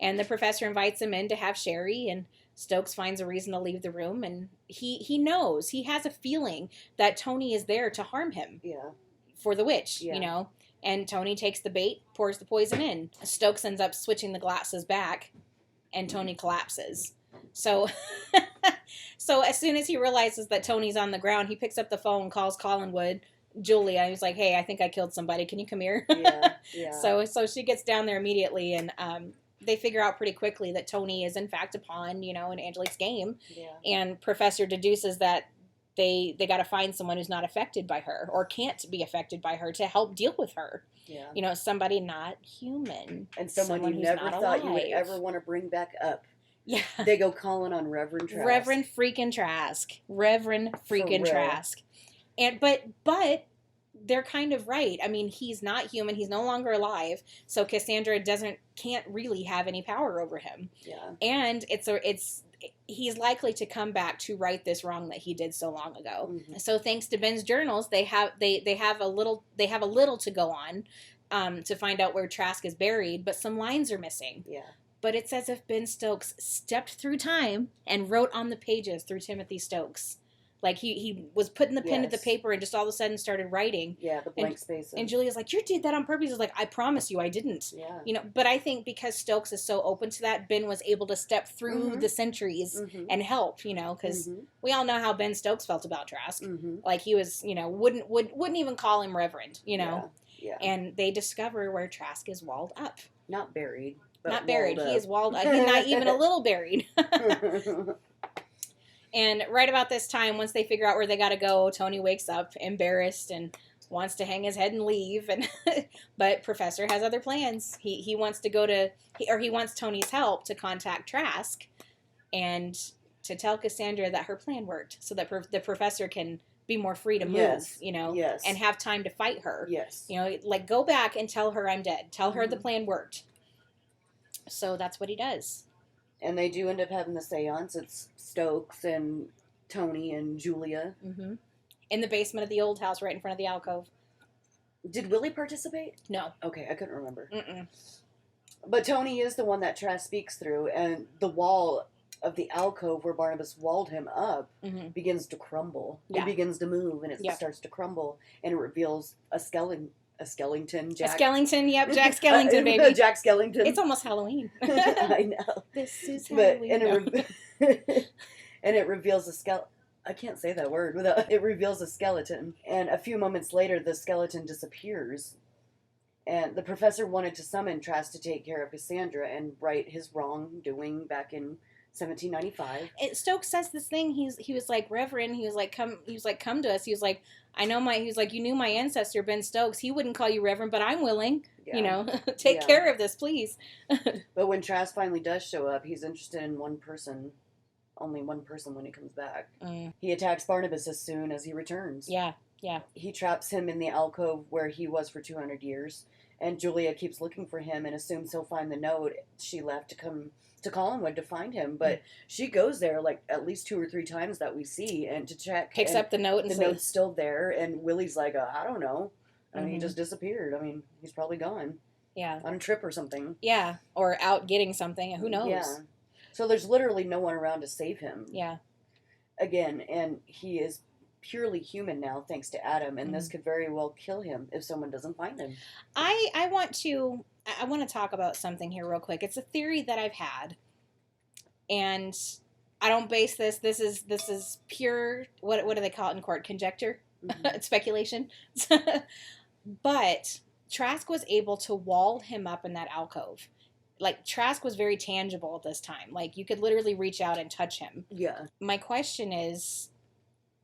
And the professor invites him in to have sherry, and Stokes finds a reason to leave the room. And he knows, he has a feeling that Tony is there to harm him. Yeah. For the witch, And Tony takes the bait, pours the poison in. Stokes ends up switching the glasses back, and Tony collapses. So as soon as he realizes that Tony's on the ground, he picks up the phone, calls Collinwood, Julia. He's like, hey, I think I killed somebody. Can you come here? Yeah. So she gets down there immediately, and they figure out pretty quickly that Tony is, in fact, a pawn, in Angelique's game. Yeah. And Professor deduces that they got to find someone who's not affected by her or can't be affected by her to help deal with her. Yeah. Somebody not human. And someone you never thought you would ever want to bring back up. Yeah. They go calling on Reverend Trask. Reverend freaking Trask. And but they're kind of right. I mean, he's not human. He's no longer alive. So Cassandra can't really have any power over him. Yeah. And he's likely to come back to right this wrong that he did so long ago. Mm-hmm. So thanks to Ben's journals, they have a little to go on to find out where Trask is buried, but some lines are missing. Yeah. But it's as if Ben Stokes stepped through time and wrote on the pages through Timothy Stokes. Like he was putting the pen to the paper and just all of a sudden started writing. Yeah, the blank spaces. And Julia's like, you did that on purpose. He's like, I promise you I didn't. Yeah. But I think because Stokes is so open to that, Ben was able to step through the centuries and help, because we all know how Ben Stokes felt about Trask. Mm-hmm. Like he was, wouldn't even call him Reverend, Yeah. And they discover where Trask is walled up. Not buried. Not buried. He is walled up. He's not even a little buried. And right about this time, once they figure out where they got to go, Tony wakes up embarrassed and wants to hang his head and leave. And but Professor has other plans. He wants to he wants Tony's help to contact Trask and to tell Cassandra that her plan worked, so that the Professor can be more free to move, and have time to fight her. Yes. Like go back and tell her I'm dead. Tell her the plan worked. So that's what he does. And they do end up having the seance. It's Stokes and Tony and Julia. Mm-hmm. In the basement of the old house right in front of the alcove. Did Willie participate? No. Okay, I couldn't remember. Mm-mm. But Tony is the one that Trask speaks through, and the wall of the alcove where Barnabas walled him up begins to crumble. Yeah. It begins to move, and it starts to crumble, and it reveals a skeleton. A Skellington, Jack. A Skellington, yep, Jack Skellington, baby. Jack Skellington. It's almost Halloween. I know. This is Halloween. And it reveals I can't say that word without. It reveals a skeleton, and a few moments later, the skeleton disappears. And the professor wanted to summon Trask to take care of Cassandra and right his wrongdoing back in 1795. And Stokes says this thing. He was like, Reverend. He was like, come to us. He was like, he was like, you knew my ancestor Ben Stokes. He wouldn't call you Reverend, but I'm willing. Yeah. Take care of this, please. But when Trask finally does show up, he's interested in one person. Only one person when he comes back. He attacks Barnabas as soon as he returns. Yeah. Yeah. He traps him in the alcove where he was for 200 years. And Julia keeps looking for him and assumes he'll find the note she left to come to Collinwood to find him. But she goes there like at least 2 or 3 times that we see and to check. Picks up the note and the note's still there. And Willie's like, I don't know. And he just disappeared. I mean, he's probably gone. Yeah. On a trip or something. Yeah. Or out getting something. Who knows? Yeah. So there's literally no one around to save him. Yeah. Again, and he is purely human now thanks to Adam, and this could very well kill him if someone doesn't find him. I want to talk about something here real quick. It's a theory that I've had, and I don't base this is pure what do they call it in court, conjecture. It's speculation. But Trask was able to wall him up in that alcove. Like, Trask was very tangible at this time. Like, you could literally reach out and touch him. Yeah. My question is,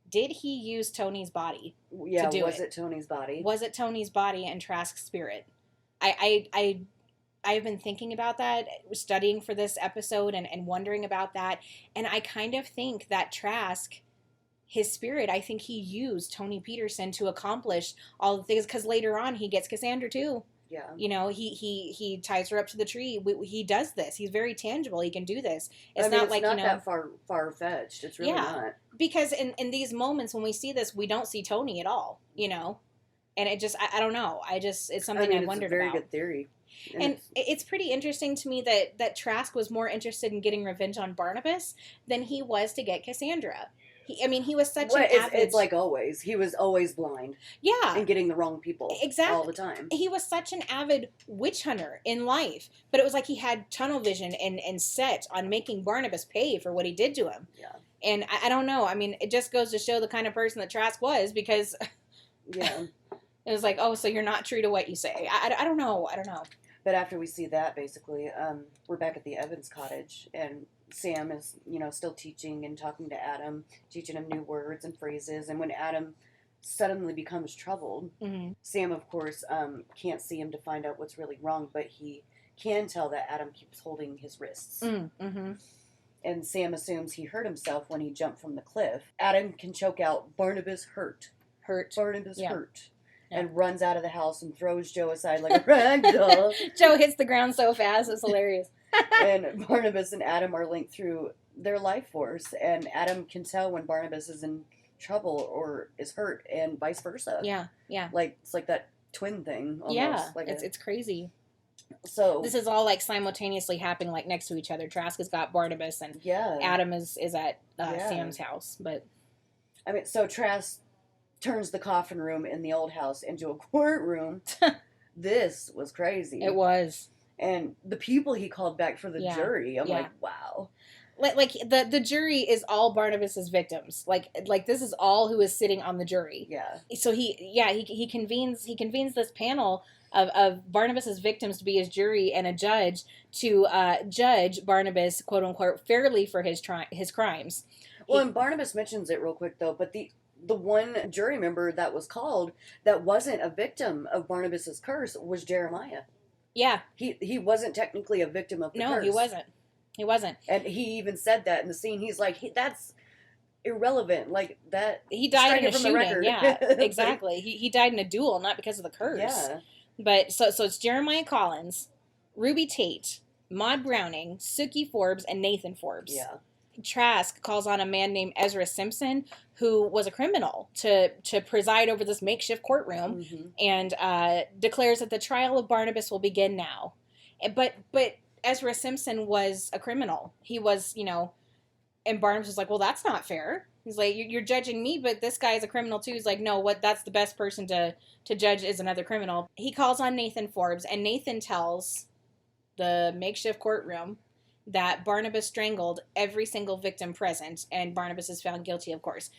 did he use Tony's body to do it? Was it Tony's body? Was it Tony's body and Trask's spirit? I've been thinking about that, studying for this episode and wondering about that. And I kind of think that Trask, his spirit, I think he used Tony Peterson to accomplish all the things. Because later on, he gets Cassandra too. Yeah. You know, he ties her up to the tree. He does this. He's very tangible. He can do this. It's not like, not that far-fetched. It's really not. Because in these moments when we see this, we don't see Tony at all, you know? And it just, I don't know. It's something I wondered about. It's a very good theory. And it's pretty interesting to me that Trask was more interested in getting revenge on Barnabas than he was to get Cassandra. He was such an avid... It's like always. He was always blind. Yeah. And getting the wrong people. Exactly. All the time. He was such an avid witch hunter in life. But it was like he had tunnel vision and set on making Barnabas pay for what he did to him. Yeah. And I don't know. I mean, it just goes to show the kind of person that Trask was, because... Yeah. It was like, oh, so you're not true to what you say. I don't know. But after we see that, basically, we're back at the Evans cottage, and Sam is, still teaching and talking to Adam, teaching him new words and phrases. And when Adam suddenly becomes troubled, Sam, of course, can't see him to find out what's really wrong, but he can tell that Adam keeps holding his wrists. And Sam assumes he hurt himself when he jumped from the cliff. Adam can choke out, "Barnabas hurt. Barnabas hurt." And runs out of the house and throws Joe aside like a rag doll. Joe hits the ground so fast, it's hilarious. And Barnabas and Adam are linked through their life force, and Adam can tell when Barnabas is in trouble or is hurt, and vice versa. Yeah. It's like that twin thing. Almost. Yeah, it's crazy. So this is all like simultaneously happening, like next to each other. Trask has got Barnabas, and Adam is at Sam's house. But so Trask turns the coffin room in the old house into a courtroom. This was crazy. It was. And the people he called back for the jury, I'm like, wow. Like the jury is all Barnabas's victims. Like this is all who is sitting on the jury. Yeah. So he convenes this panel of Barnabas's victims to be his jury, and a judge to judge Barnabas, quote unquote, fairly for his crimes. Well, and Barnabas mentions it real quick though, but the one jury member that was called that wasn't a victim of Barnabas's curse was Jeremiah. Yeah. He wasn't technically a victim of the curse. No, he wasn't. And he even said that in the scene. He's like, that's irrelevant. Like, that... He died in a shooting. Yeah, exactly. He died in a duel, not because of the curse. Yeah. But, so it's Jeremiah Collins, Ruby Tate, Maud Browning, Sookie Forbes, and Nathan Forbes. Yeah. Trask calls on a man named Ezra Simpson, who was a criminal, to preside over this makeshift courtroom, and declares that the trial of Barnabas will begin now. But Ezra Simpson was a criminal. He was, and Barnabas was like, well, that's not fair. He's like, you're judging me, but this guy is a criminal too. He's like, no, that's the best person to judge is another criminal. He calls on Nathan Forbes, and Nathan tells the makeshift courtroom that Barnabas strangled every single victim present, and Barnabas is found guilty, of course.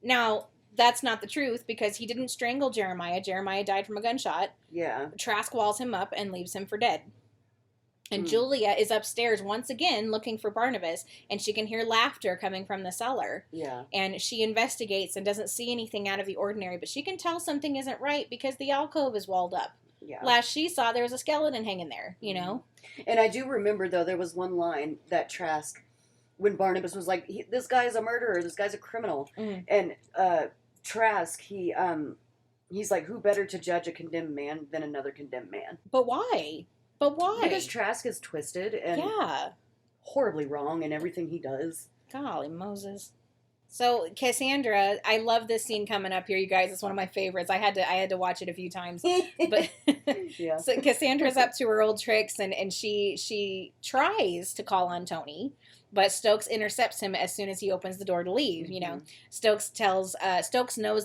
Now, that's not the truth, because he didn't strangle Jeremiah. Jeremiah died from a gunshot. Yeah. Trask walls him up and leaves him for dead. And Julia is upstairs once again looking for Barnabas, and she can hear laughter coming from the cellar. Yeah. And she investigates and doesn't see anything out of the ordinary, but she can tell something isn't right because the alcove is walled up. Yeah. Last she saw, there was a skeleton hanging there, And I do remember, though, there was one line that Trask, when Barnabas was like, this guy's a murderer, this guy's a criminal. And Trask, he's like, who better to judge a condemned man than another condemned man? But why? Because Trask is twisted and horribly wrong in everything he does. Golly Moses. So Cassandra, I love this scene coming up here, you guys. It's one of my favorites. I had to watch it a few times. But yeah. So Cassandra's up to her old tricks, and she tries to call on Tony, but Stokes intercepts him as soon as he opens the door to leave. You know, Stokes knows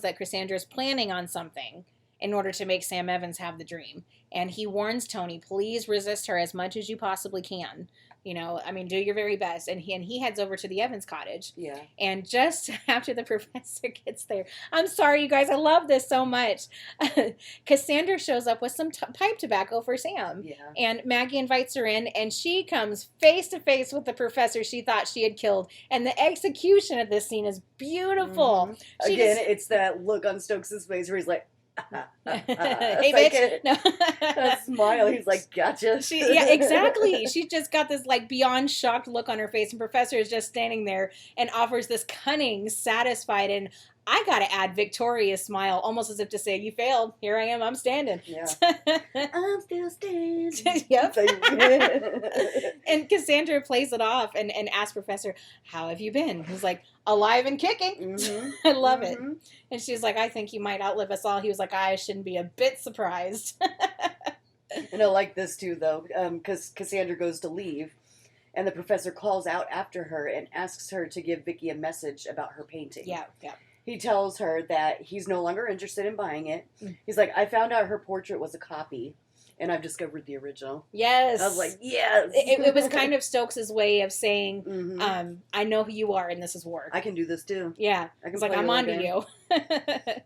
that Cassandra's planning on something in order to make Sam Evans have the dream, and he warns Tony, please resist her as much as you possibly can. You know, I mean, do your very best. And he heads over to the Evans cottage. Yeah. And just after the professor gets there, I'm sorry, you guys, I love this so much. Cassandra shows up with some pipe tobacco for Sam. Yeah. And Maggie invites her in, and she comes face to face with the professor she thought she had killed. And the execution of this scene is beautiful. Mm-hmm. Again, it's that look on Stokes' face where he's like, hey, bitch. No. That smile. He's like, gotcha. Yeah, exactly. She's just got this like beyond shocked look on her face, and Professor is just standing there and offers this cunning, satisfied, and I gotta add victorious smile, almost as if to say, you failed. Here I am. I'm standing. Yeah. I'm still standing. Yep. And Cassandra plays it off and asks Professor, how have you been? He's like, alive and kicking. Mm-hmm. I love it. And she's like, I think you might outlive us all. He was like, I shouldn't be a bit surprised. And I like this too, though, because Cassandra goes to leave, and the professor calls out after her and asks her to give Vicky a message about her painting. Yeah, yeah. He tells her that he's no longer interested in buying it. He's like, I found out her portrait was a copy, and I've discovered the original. Yes. I was like, yes. It was kind of Stokes' way of saying, I know who you are, and this is war. I can do this too. Yeah. It's like, I'm on to you.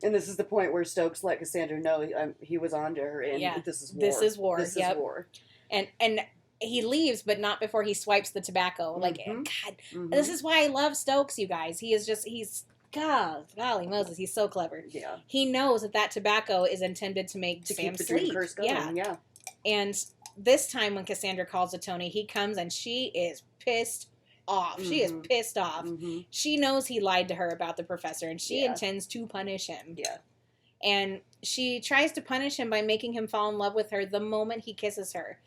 And this is the point where Stokes let Cassandra know he was on to her, and this is war. This is war. This is war. And he leaves, but not before he swipes the tobacco. Like, God, this is why I love Stokes, you guys. Golly Moses, he's so clever. Yeah. He knows that tobacco is intended to make to Sam keep the sleep. dream curse going. Yeah. And this time when Cassandra calls to Tony, he comes and she is pissed off. She is pissed off. She knows he lied to her about the professor, and she intends to punish him. Yeah. And she tries to punish him by making him fall in love with her the moment he kisses her.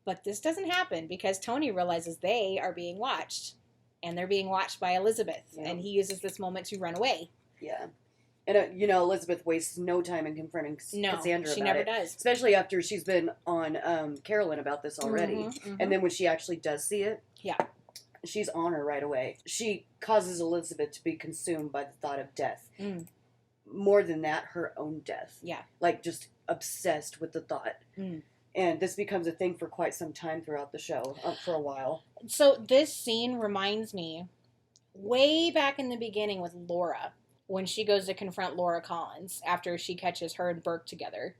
But this doesn't happen because Tony realizes they are being watched. And they're being watched by Elizabeth. Yeah. And he uses this moment to run away. Yeah. And, Elizabeth wastes no time in confronting Cassandra about it. She never does. Especially after she's been on Carolyn about this already. And then when she actually does see it, she's on her right away. She causes Elizabeth to be consumed by the thought of death. More than that, her own death. Yeah. Like, just obsessed with the thought. And this becomes a thing for quite some time throughout the show, for a while. So this scene reminds me way back in the beginning with Laura, when she goes to confront Laura Collins after she catches her and Burke together.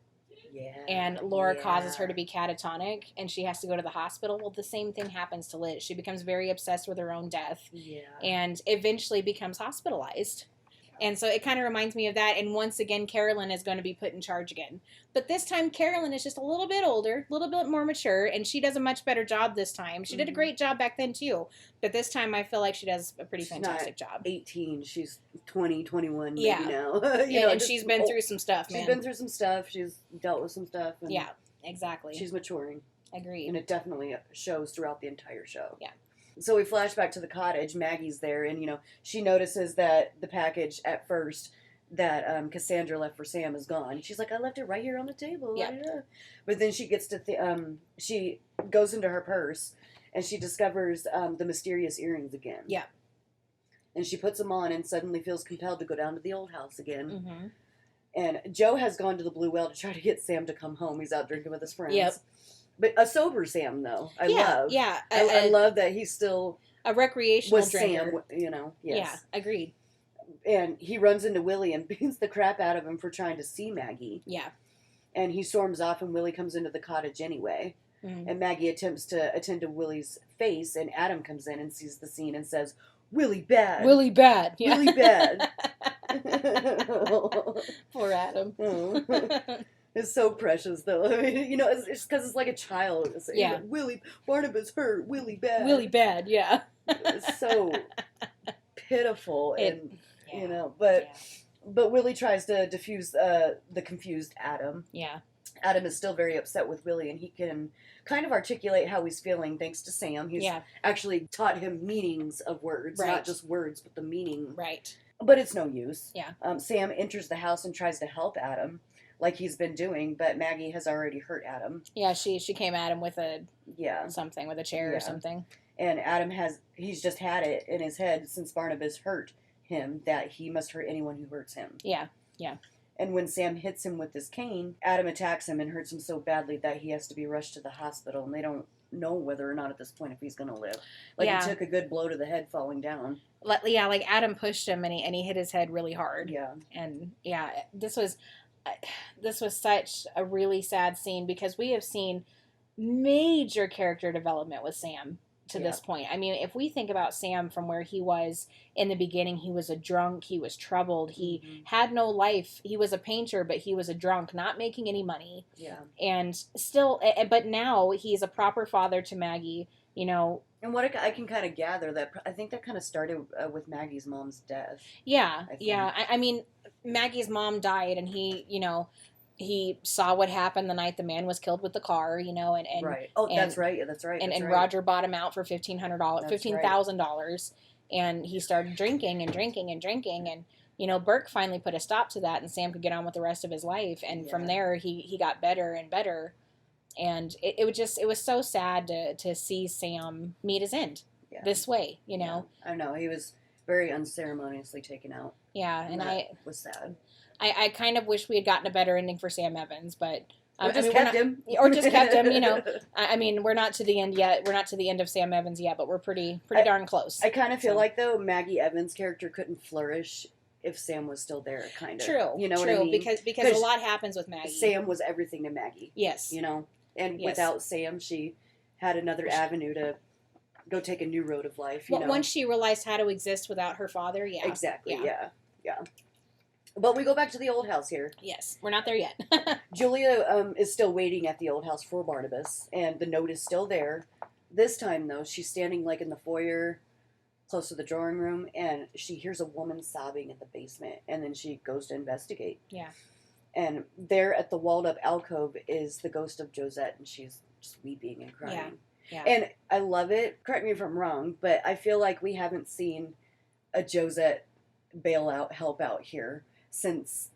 Yeah. And Laura causes her to be catatonic, and she has to go to the hospital. Well, the same thing happens to Liz. She becomes very obsessed with her own death. Yeah. And eventually becomes hospitalized. And so it kind of reminds me of that. And once again, Carolyn is going to be put in charge again. But this time, Carolyn is just a little bit older, a little bit more mature, and she does a much better job this time. She did a great job back then, too. But this time, I feel like she does a pretty fantastic job. 18. She's 20, 21 maybe now. And she's been through some stuff, man. She's been through some stuff. She's dealt with some stuff. And yeah, exactly. She's maturing. Agreed. And it definitely shows throughout the entire show. Yeah. So we flash back to the cottage. Maggie's there, and, she notices that the package at first that Cassandra left for Sam is gone. She's like, I left it right here on the table. Yeah. But then she gets to, she goes into her purse, and she discovers the mysterious earrings again. Yeah. And she puts them on and suddenly feels compelled to go down to the old house again. Mm-hmm. And Joe has gone to the Blue Well to try to get Sam to come home. He's out drinking with his friends. Yep. But a sober Sam, though. I love. Yeah. I love that he's still a recreational drinker. Sam, Yes. Yeah, agreed. And he runs into Willie and beats the crap out of him for trying to see Maggie. Yeah. And he storms off, and Willie comes into the cottage anyway. And Maggie attempts to attend to Willie's face, and Adam comes in and sees the scene and says, Willie bad. Willie bad. Yeah. Willie bad. Poor Adam. It's so precious, though. I mean, it's because it's like a child. It's, Willie, Barnabas hurt. Willie bad. Willie bad, yeah. It's so pitiful, and but But Willie tries to diffuse the confused Adam. Yeah. Adam is still very upset with Willie, and he can kind of articulate how he's feeling thanks to Sam. He's actually taught him meanings of words, not just words, but the meaning. Right. But it's no use. Yeah. Sam enters the house and tries to help Adam, like he's been doing, but Maggie has already hurt Adam. Yeah, she came at him with a something, with a chair or something. And Adam he's just had it in his head since Barnabas hurt him that he must hurt anyone who hurts him. Yeah, yeah. And when Sam hits him with his cane, Adam attacks him and hurts him so badly that he has to be rushed to the hospital, and they don't know whether or not at this point if he's going to live. Like, he took a good blow to the head falling down. Yeah, like Adam pushed him and he hit his head really hard. Yeah. And this was such a really sad scene because we have seen major character development with Sam to this point. I mean, if we think about Sam from where he was in the beginning, he was a drunk, he was troubled, he had no life, he was a painter, but he was a drunk, not making any money. Yeah. And still, but now he's a proper father to Maggie, you know. And what I can kind of gather, that I think that kind of started with Maggie's mom's death. Yeah, I mean, Maggie's mom died, and he, you know, he saw what happened the night the man was killed with the car, you know, and right. Oh, that's right. And Roger bought him out for $15,000, and he started drinking and drinking and drinking, and you know, Burke finally put a stop to that, and Sam could get on with the rest of his life, and from there he got better and better, and it was so sad to see Sam meet his end this way, you know. Yeah. I know, he was very unceremoniously taken out. Yeah, and that was sad. I kind of wish we had gotten a better ending for Sam Evans, but or just kept him, you know. I mean, we're not to the end yet. We're not to the end of Sam Evans yet, but we're pretty darn close. I kind of feel like though Maggie Evans' character couldn't flourish if Sam was still there. Kind of true. You know what I mean? Because a lot happens with Maggie. Sam was everything to Maggie. Yes. You know, and without Sam, she had another avenue to go take a new road of life. You know? Once she realized how to exist without her father. Yeah. Exactly. Yeah. But we go back to the old house here. Yes, we're not there yet. Julia is still waiting at the old house for Barnabas, and the note is still there. This time, though, she's standing like in the foyer, close to the drawing room, and she hears a woman sobbing in the basement, and then she goes to investigate. Yeah. And there at the walled-up alcove is the ghost of Josette, and she's just weeping and crying. Yeah. And I love it. Correct me if I'm wrong, but I feel like we haven't seen a Josette bailout help out here since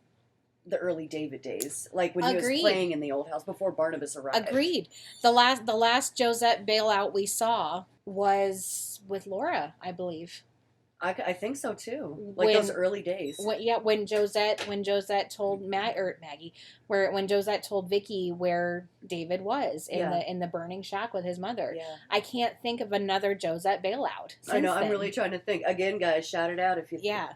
the early David days, like when he was playing in the old house before Barnabas arrived. Agreed. The last Josette bailout we saw was with Laura, I believe. I think so too. Like those early days. When Josette told Maggie, when Josette told Vicky where David was in the burning shack with his mother. Yeah. I can't think of another Josette bailout. I know. I'm really trying to think. Again, guys, shout it out if you. Yeah.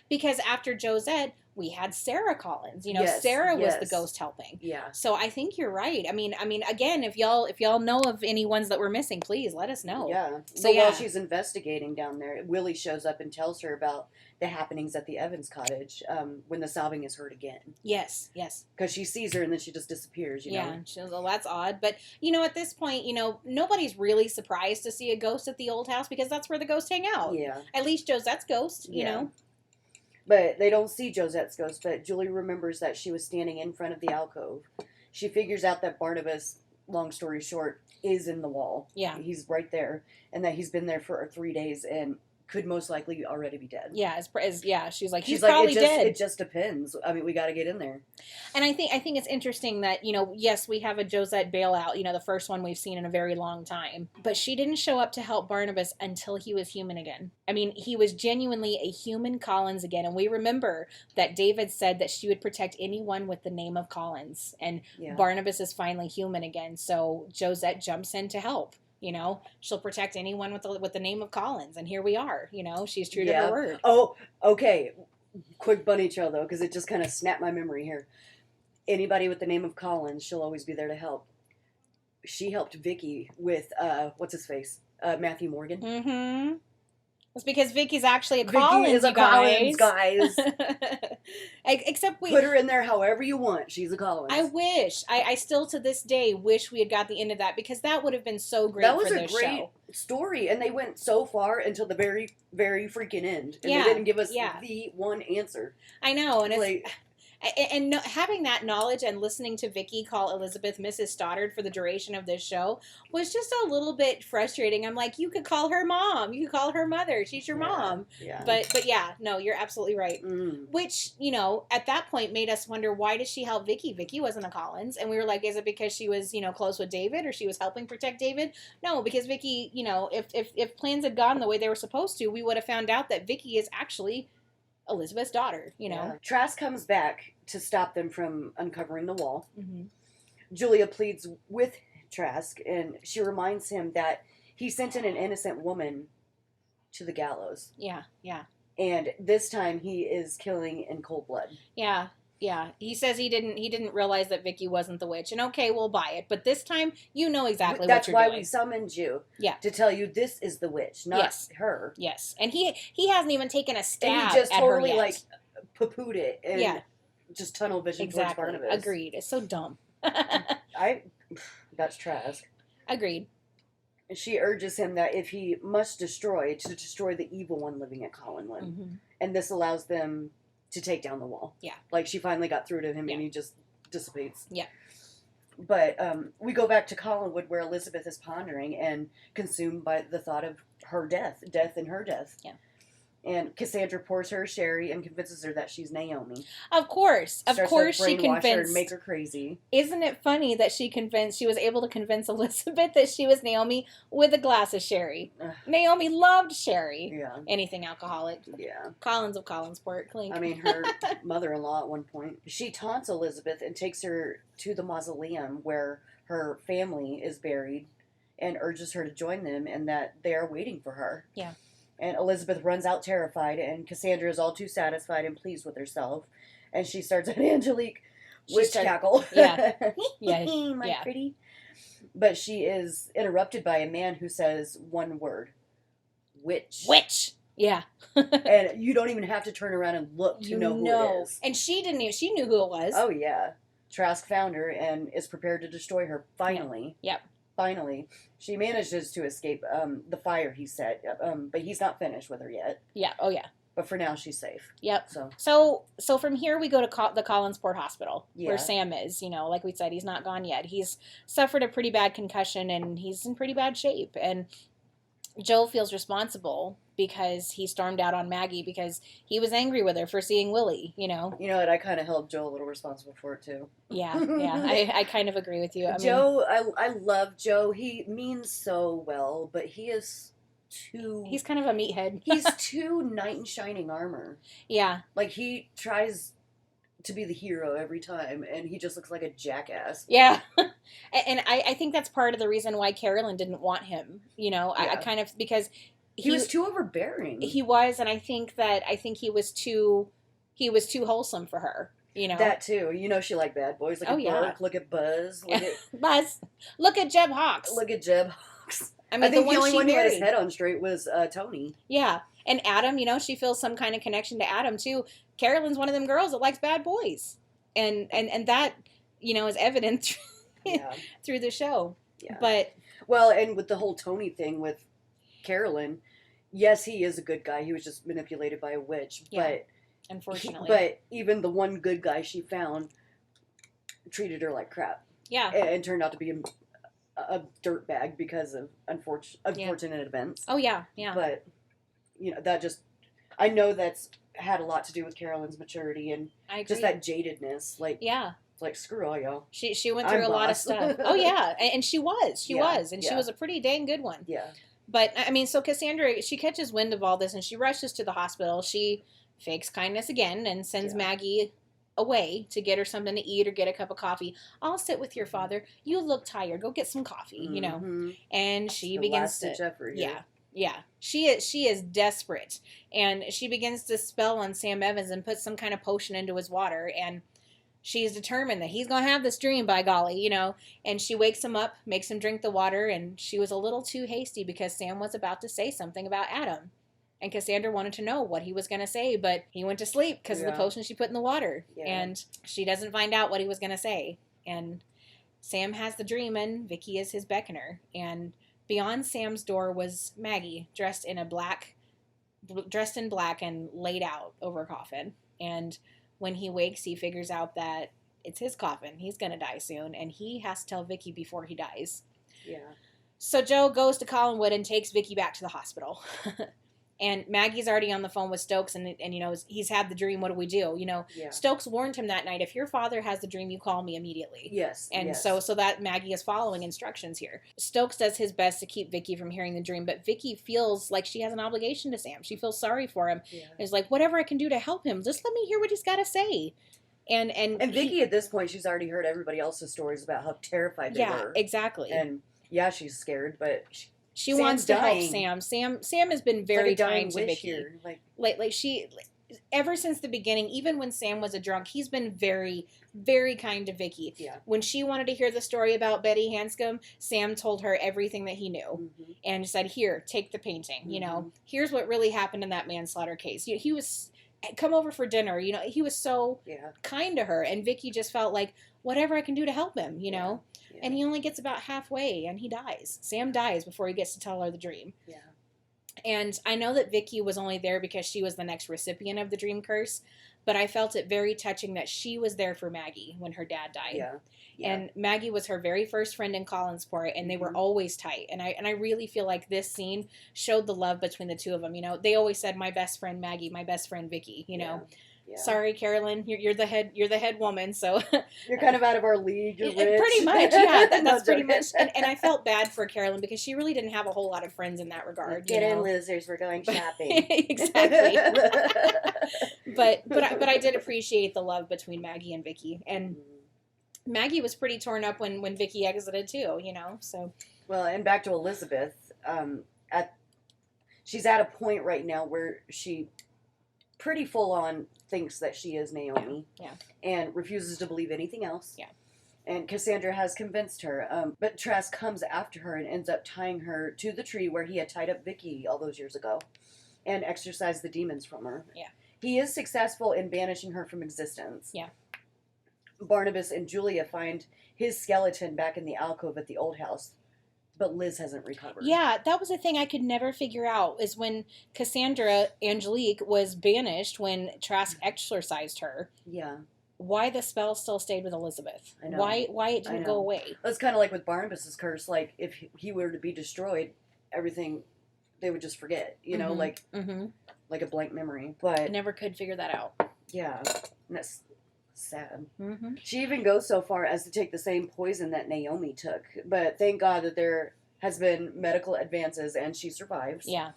Because after Josette, we had Sarah Collins. You know, Sarah was the ghost helping. Yeah. So I think you're right. I mean, again, if y'all know of any ones that were missing, please let us know. Yeah. So while she's investigating down there, Willie shows up and tells her about the happenings at the Evans cottage when the sobbing is heard again. Yes. Because she sees her and then she just disappears. You know? Yeah. She goes, well, that's odd. But you know, at this point, you know, nobody's really surprised to see a ghost at the old house because that's where the ghosts hang out. Yeah. At least Josette's ghost. You know. But they don't see Josette's ghost, but Julie remembers that she was standing in front of the alcove. She figures out that Barnabas, long story short, is in the wall. Yeah. He's right there, and that he's been there for 3 days and could most likely already be dead. Yeah, she's like, he's probably dead. It just depends. I mean, we got to get in there. And I think it's interesting that, you know, yes, we have a Josette bailout, you know, the first one we've seen in a very long time, but she didn't show up to help Barnabas until he was human again. I mean, he was genuinely a human Collins again, and we remember that David said that she would protect anyone with the name of Collins, and Barnabas is finally human again, so Josette jumps in to help. You know, she'll protect anyone with the name of Collins, and here we are. You know, she's true to her word. Oh, okay. Quick bunny trail though, because it just kind of snapped my memory here. Anybody with the name of Collins, she'll always be there to help. She helped Vicky with what's his face, Matthew Morgan. Mm-hmm. It's because Vicky's actually a Vicky Collins, is a you Collins, guys. Except put her in there however you want. She's a Collins. I wish. I still to this day wish we had got the end of that because that would have been so great that was for a this great show. story, and they went so far until the very, very freaking end, and Yeah, they didn't give us yeah. the one answer. I know, and Like, having that knowledge and listening to Vicky call Elizabeth Mrs. Stoddard for the duration of this show was just a little bit frustrating. I'm like, you could call her mom, you could call her mother, she's your mom. Yeah. But yeah, no, you're absolutely right. Mm. Which, you know, at that point made us wonder, why does she help Vicky? Vicky wasn't a Collins, and we were like, is it because she was, you know, close with David or she was helping protect David? No, because Vicky, you know, if plans had gone the way they were supposed to, we would have found out that Vicky is actually Elizabeth's daughter, you know. Yeah. Trask comes back to stop them from uncovering the wall. Mm-hmm. Julia pleads with Trask, and she reminds him that he sent in an innocent woman to the gallows. Yeah, yeah. And this time he is killing in cold blood. Yeah, yeah. He says he didn't realize that Vicky wasn't the witch. And okay, we'll buy it. But this time, you know exactly what you're doing. That's why we summoned you. Yeah. To tell you this is the witch, not her. Yes. And he hasn't even taken a stab and he just at totally her yet. like poo-pooed it and just tunnel vision towards Barnabas. Agreed. It's so dumb. That's Trask. Agreed. And she urges him that if he must destroy, to destroy the evil one living at Collinwood. Mm-hmm. And this allows them to take down the wall. Yeah. Like, she finally got through to him and he just dissipates. Yeah. But we go back to Collinwood where Elizabeth is pondering and consumed by the thought of her death and her death. Yeah. And Cassandra pours her sherry and convinces her that she's Naomi. Of course she convinced her and make her crazy. Isn't it funny that she was able to convince Elizabeth that she was Naomi with a glass of sherry? Naomi loved sherry. Yeah. Anything alcoholic. Yeah. Collins of Collinsport. Clink. I mean, her mother-in-law at one point, she taunts Elizabeth and takes her to the mausoleum where her family is buried and urges her to join them and that they are waiting for her. Yeah. And Elizabeth runs out terrified, and Cassandra is all too satisfied and pleased with herself. And she starts an Angelique witch cackle. Yeah. Yeah. My pretty. But she is interrupted by a man who says one word. Witch. Witch. Yeah. And you don't even have to turn around and look to know who it is. And she knew who it was. Oh, yeah. Trask found her and is prepared to destroy her finally. Yep. Finally, she manages to escape the fire he set, but he's not finished with her yet. Yeah. Oh, yeah. But for now, she's safe. Yep. So from here we go to the Collinsport Hospital where Yeah. Sam is. You know, like we said, he's not gone yet. He's suffered a pretty bad concussion and he's in pretty bad shape. And Joe feels responsible because he stormed out on Maggie because he was angry with her for seeing Willie, you know. You know what? I kind of held Joe a little responsible for it, too. Yeah, yeah. I kind of agree with you. I Joe, I love Joe. He means so well, but he is too... He's kind of a meathead. He's too knight in shining armor. Yeah. Like, he tries to be the hero every time, and he just looks like a jackass. Yeah. And I think that's part of the reason why Carolyn didn't want him, you know. Yeah. I kind of... Because... He was too overbearing. He was, and I think he was too wholesome for her. You know that too. You know she liked bad boys. Look at Burke. Look at Buzz. Look at Buzz. Look at Jeb Hawks. Look at Jeb Hawks. I mean, think the only one who had his head on straight was Tony. Yeah, and Adam. You know, she feels some kind of connection to Adam too. Carolyn's one of them girls that likes bad boys, and that you know is evident through the show. Yeah. But and with the whole Tony thing with Carolyn, yes, he is a good guy. He was just manipulated by a witch, but unfortunately, but even the one good guy she found treated her like crap. Yeah, and turned out to be a dirtbag because of unfortunate events. Oh yeah, yeah. But you know I know that's had a lot to do with Carolyn's maturity and just that jadedness. Like Like, screw all y'all. She went through a lot of stuff. Oh yeah, and she was, she was a pretty dang good one. Yeah. But, I mean, so Cassandra, she catches wind of all this, and she rushes to the hospital. She fakes kindness again and sends Maggie away to get her something to eat or get a cup of coffee. I'll sit with your father. You look tired. Go get some coffee, you know. And she begins to... effort, yeah. She is desperate. And she begins to spell on Sam Evans and put some kind of potion into his water, and... She's determined that he's going to have this dream, by golly, you know. And she wakes him up, makes him drink the water, and she was a little too hasty because Sam was about to say something about Adam. And Cassandra wanted to know what he was going to say, but he went to sleep because of the potion she put in the water. Yeah. And she doesn't find out what he was going to say. And Sam has the dream, and Vicky is his beckoner. And beyond Sam's door was Maggie, dressed in black and laid out over a coffin. And when he wakes, he figures out that it's his coffin. He's going to die soon, and he has to tell Vicky before he dies. Yeah. So Joe goes to Collinwood and takes Vicky back to the hospital. And Maggie's already on the phone with Stokes, and you know, he's had the dream. What do we do? You know, Stokes warned him that night, if your father has the dream, you call me immediately. Yes. And so that Maggie is following instructions here. Stokes does his best to keep Vicky from hearing the dream, but Vicky feels like she has an obligation to Sam. She feels sorry for him. Yeah. It's like, whatever I can do to help him, just let me hear what he's got to say. And Vicky, at this point, she's already heard everybody else's stories about how terrified they were. Yeah, exactly. And yeah, she's scared, but she wants to help Sam. Sam has been very kind to Vicky. Like she, ever since the beginning, even when Sam was a drunk, he's been very, very kind to Vicky. Yeah. When she wanted to hear the story about Betty Hanscom, Sam told her everything that he knew, and said, "Here, take the painting. You know, here's what really happened in that manslaughter case." He was, come over for dinner. You know, he was so kind to her, and Vicky just felt like, whatever I can do to help him. You know. Yeah. And he only gets about halfway, and he dies. Sam dies before he gets to tell her the dream. Yeah. And I know that Vicky was only there because she was the next recipient of the dream curse, but I felt it very touching that she was there for Maggie when her dad died. Yeah. Yeah. And Maggie was her very first friend in Collinsport, and they were always tight. And I really feel like this scene showed the love between the two of them. You know, they always said, "My best friend Maggie, my best friend Vicky." You know. Yeah. Sorry, Carolyn, you're the head woman, so you're kind of out of our league. You're rich. Pretty much, yeah. That's pretty much. And I felt bad for Carolyn because she really didn't have a whole lot of friends in that regard. Get in, losers. We're going shopping. Exactly. but I did appreciate the love between Maggie and Vicky, and Maggie was pretty torn up when Vicky exited too. You know, so. Well, and back to Elizabeth. She's at a point right now where she pretty full on thinks that she is Naomi, and refuses to believe anything else. Yeah, and Cassandra has convinced her, but Trask comes after her and ends up tying her to the tree where he had tied up Vicky all those years ago, and exorcised the demons from her. Yeah, he is successful in banishing her from existence. Yeah, Barnabas and Julia find his skeleton back in the alcove at the old house. But Liz hasn't recovered. Yeah, that was a thing I could never figure out, is when Cassandra Angelique was banished when Trask exorcised her. Yeah. Why the spell still stayed with Elizabeth. I know. Why it didn't go away. It's kind of like with Barnabas' curse. Like, if he were to be destroyed, everything, they would just forget. You know, like a blank memory. But I never could figure that out. Yeah. And that's sad. She even goes so far as to take the same poison that Naomi took, but thank God that there has been medical advances and she survives. Yeah.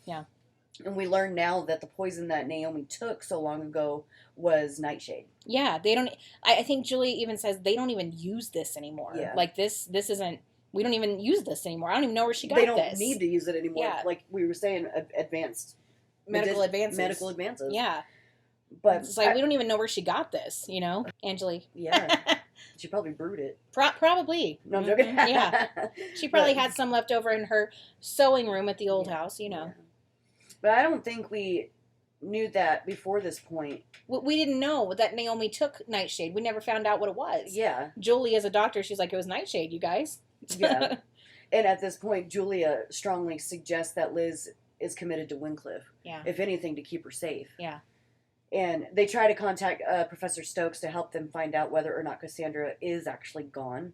And we learn now that the poison that Naomi took so long ago was nightshade. Yeah, they don't. I think Julie even says they don't even use this anymore. Yeah. Like this isn't. We don't even use this anymore. I don't even know where she got this. They don't need to use it anymore. Yeah. Like we were saying, advanced medical advances. Yeah. But it's like we don't even know where she got this, you know, Angelique. Yeah, she probably brewed it. Probably. No, I'm joking. Yeah, she probably had some left over in her sewing room at the old house, you know. Yeah. But I don't think we knew that before this point. We didn't know that Naomi took nightshade. We never found out what it was. Yeah. Julie, as a doctor, she's like, it was nightshade, you guys. Yeah. And at this point, Julia strongly suggests that Liz is committed to Wincliffe. Yeah. If anything, to keep her safe. Yeah. And they try to contact Professor Stokes to help them find out whether or not Cassandra is actually gone.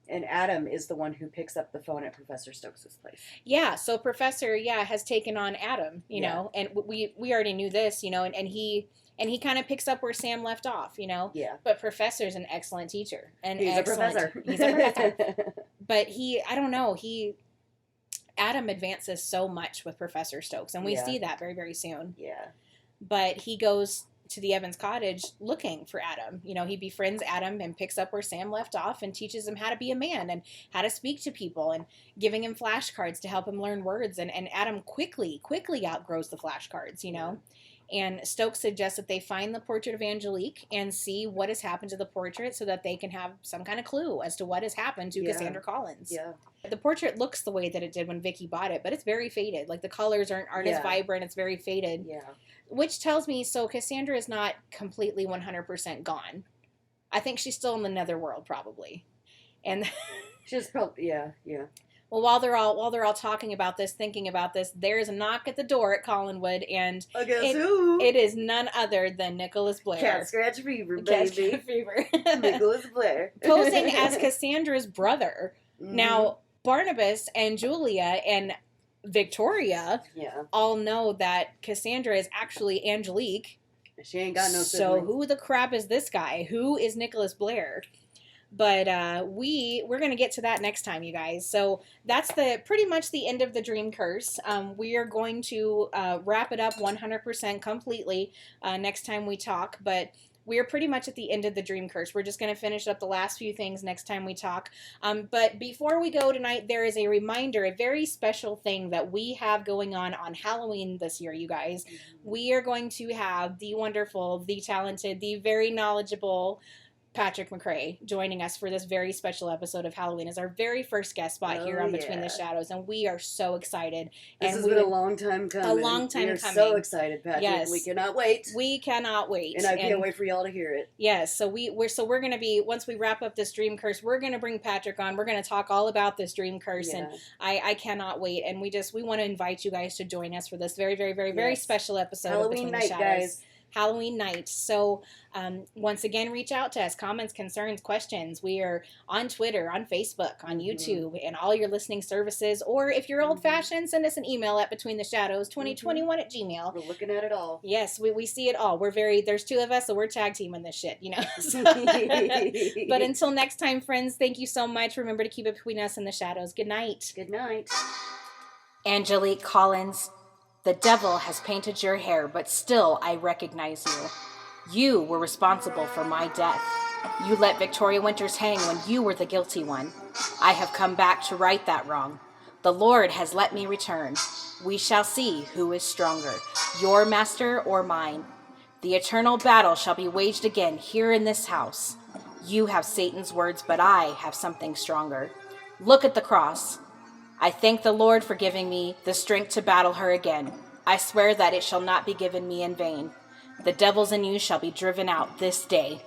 And Adam is the one who picks up the phone at Professor Stokes' place. Yeah, so Professor, has taken on Adam, you know, and we already knew this, you know, and he kind of picks up where Sam left off, you know. Yeah. But Professor's an excellent teacher. He's a professor. He's a professor. But I don't know, Adam advances so much with Professor Stokes, and we see that very, very soon. Yeah. But he goes to the Evans cottage looking for Adam. You know, he befriends Adam and picks up where Sam left off and teaches him how to be a man and how to speak to people and giving him flashcards to help him learn words. And Adam quickly outgrows the flashcards, you know. And Stokes suggests that they find the portrait of Angelique and see what has happened to the portrait so that they can have some kind of clue as to what has happened to Cassandra Collins. Yeah. The portrait looks the way that it did when Vicky bought it, but it's very faded. Like, the colors aren't as vibrant. It's very faded. Yeah. Which tells me, so Cassandra is not completely 100% gone. I think she's still in the netherworld, probably. And she's probably, yeah. Well, while they're all talking about this, thinking about this, there's a knock at the door at Collinwood, and guess who? It is none other than Nicholas Blair. Cat Scratch Fever, baby. Cat Scratch Fever. Nicholas Blair. Posing as Cassandra's brother. Mm-hmm. Now, Barnabas and Julia and Victoria all know that Cassandra is actually Angelique. She ain't got no siblings. So who the crap is this guy? Who is Nicholas Blair? But we're going to get to that next time, you guys. So that's pretty much the end of the Dream Curse. We are going to wrap it up 100% completely next time we talk. But we are pretty much at the end of the Dream Curse. We're just going to finish up the last few things next time we talk. But before we go tonight, there is a reminder, a very special thing that we have going on Halloween this year, you guys. We are going to have the wonderful, the talented, the very knowledgeable Patrick McRae joining us for this very special episode of Halloween as our very first guest spot here on Between the Shadows, and we are so excited. This has been a long time coming. A long time coming. We're so excited, Patrick. Yes. We cannot wait. We cannot wait. And I can't wait for y'all to hear it. Yes, so we're going to be, once we wrap up this Dream Curse, we're going to bring Patrick on. We're going to talk all about this Dream Curse, and I cannot wait. And we want to invite you guys to join us for this very, very, very, very special episode Halloween of Between night, the Shadows. guys. Halloween night. So once again, reach out to us, comments, concerns, questions. We are on Twitter, on Facebook, on YouTube, and all your listening services. Or if you're old-fashioned, send us an email at betweentheshadows2021@gmail.com. We're looking at it all. Yes, we see it all. There's two of us, so we're tag teaming this shit, you know. But until next time, friends, thank you so much. Remember to keep it between us and the shadows. Good night. Good night. Angelique Collins. The devil has painted your hair, but still I recognize you. You were responsible for my death. You let Victoria Winters hang when you were the guilty one. I have come back to right that wrong. The Lord has let me return. We shall see who is stronger, your master or mine. The eternal battle shall be waged again here in this house. You have Satan's words, but I have something stronger. Look at the cross. I thank the Lord for giving me the strength to battle her again. I swear that it shall not be given me in vain. The devils in you shall be driven out this day.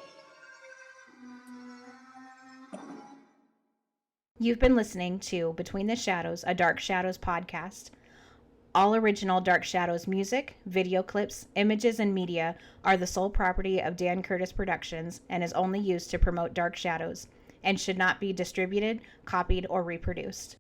You've been listening to Between the Shadows, a Dark Shadows podcast. All original Dark Shadows music, video clips, images, and media are the sole property of Dan Curtis Productions and is only used to promote Dark Shadows and should not be distributed, copied, or reproduced.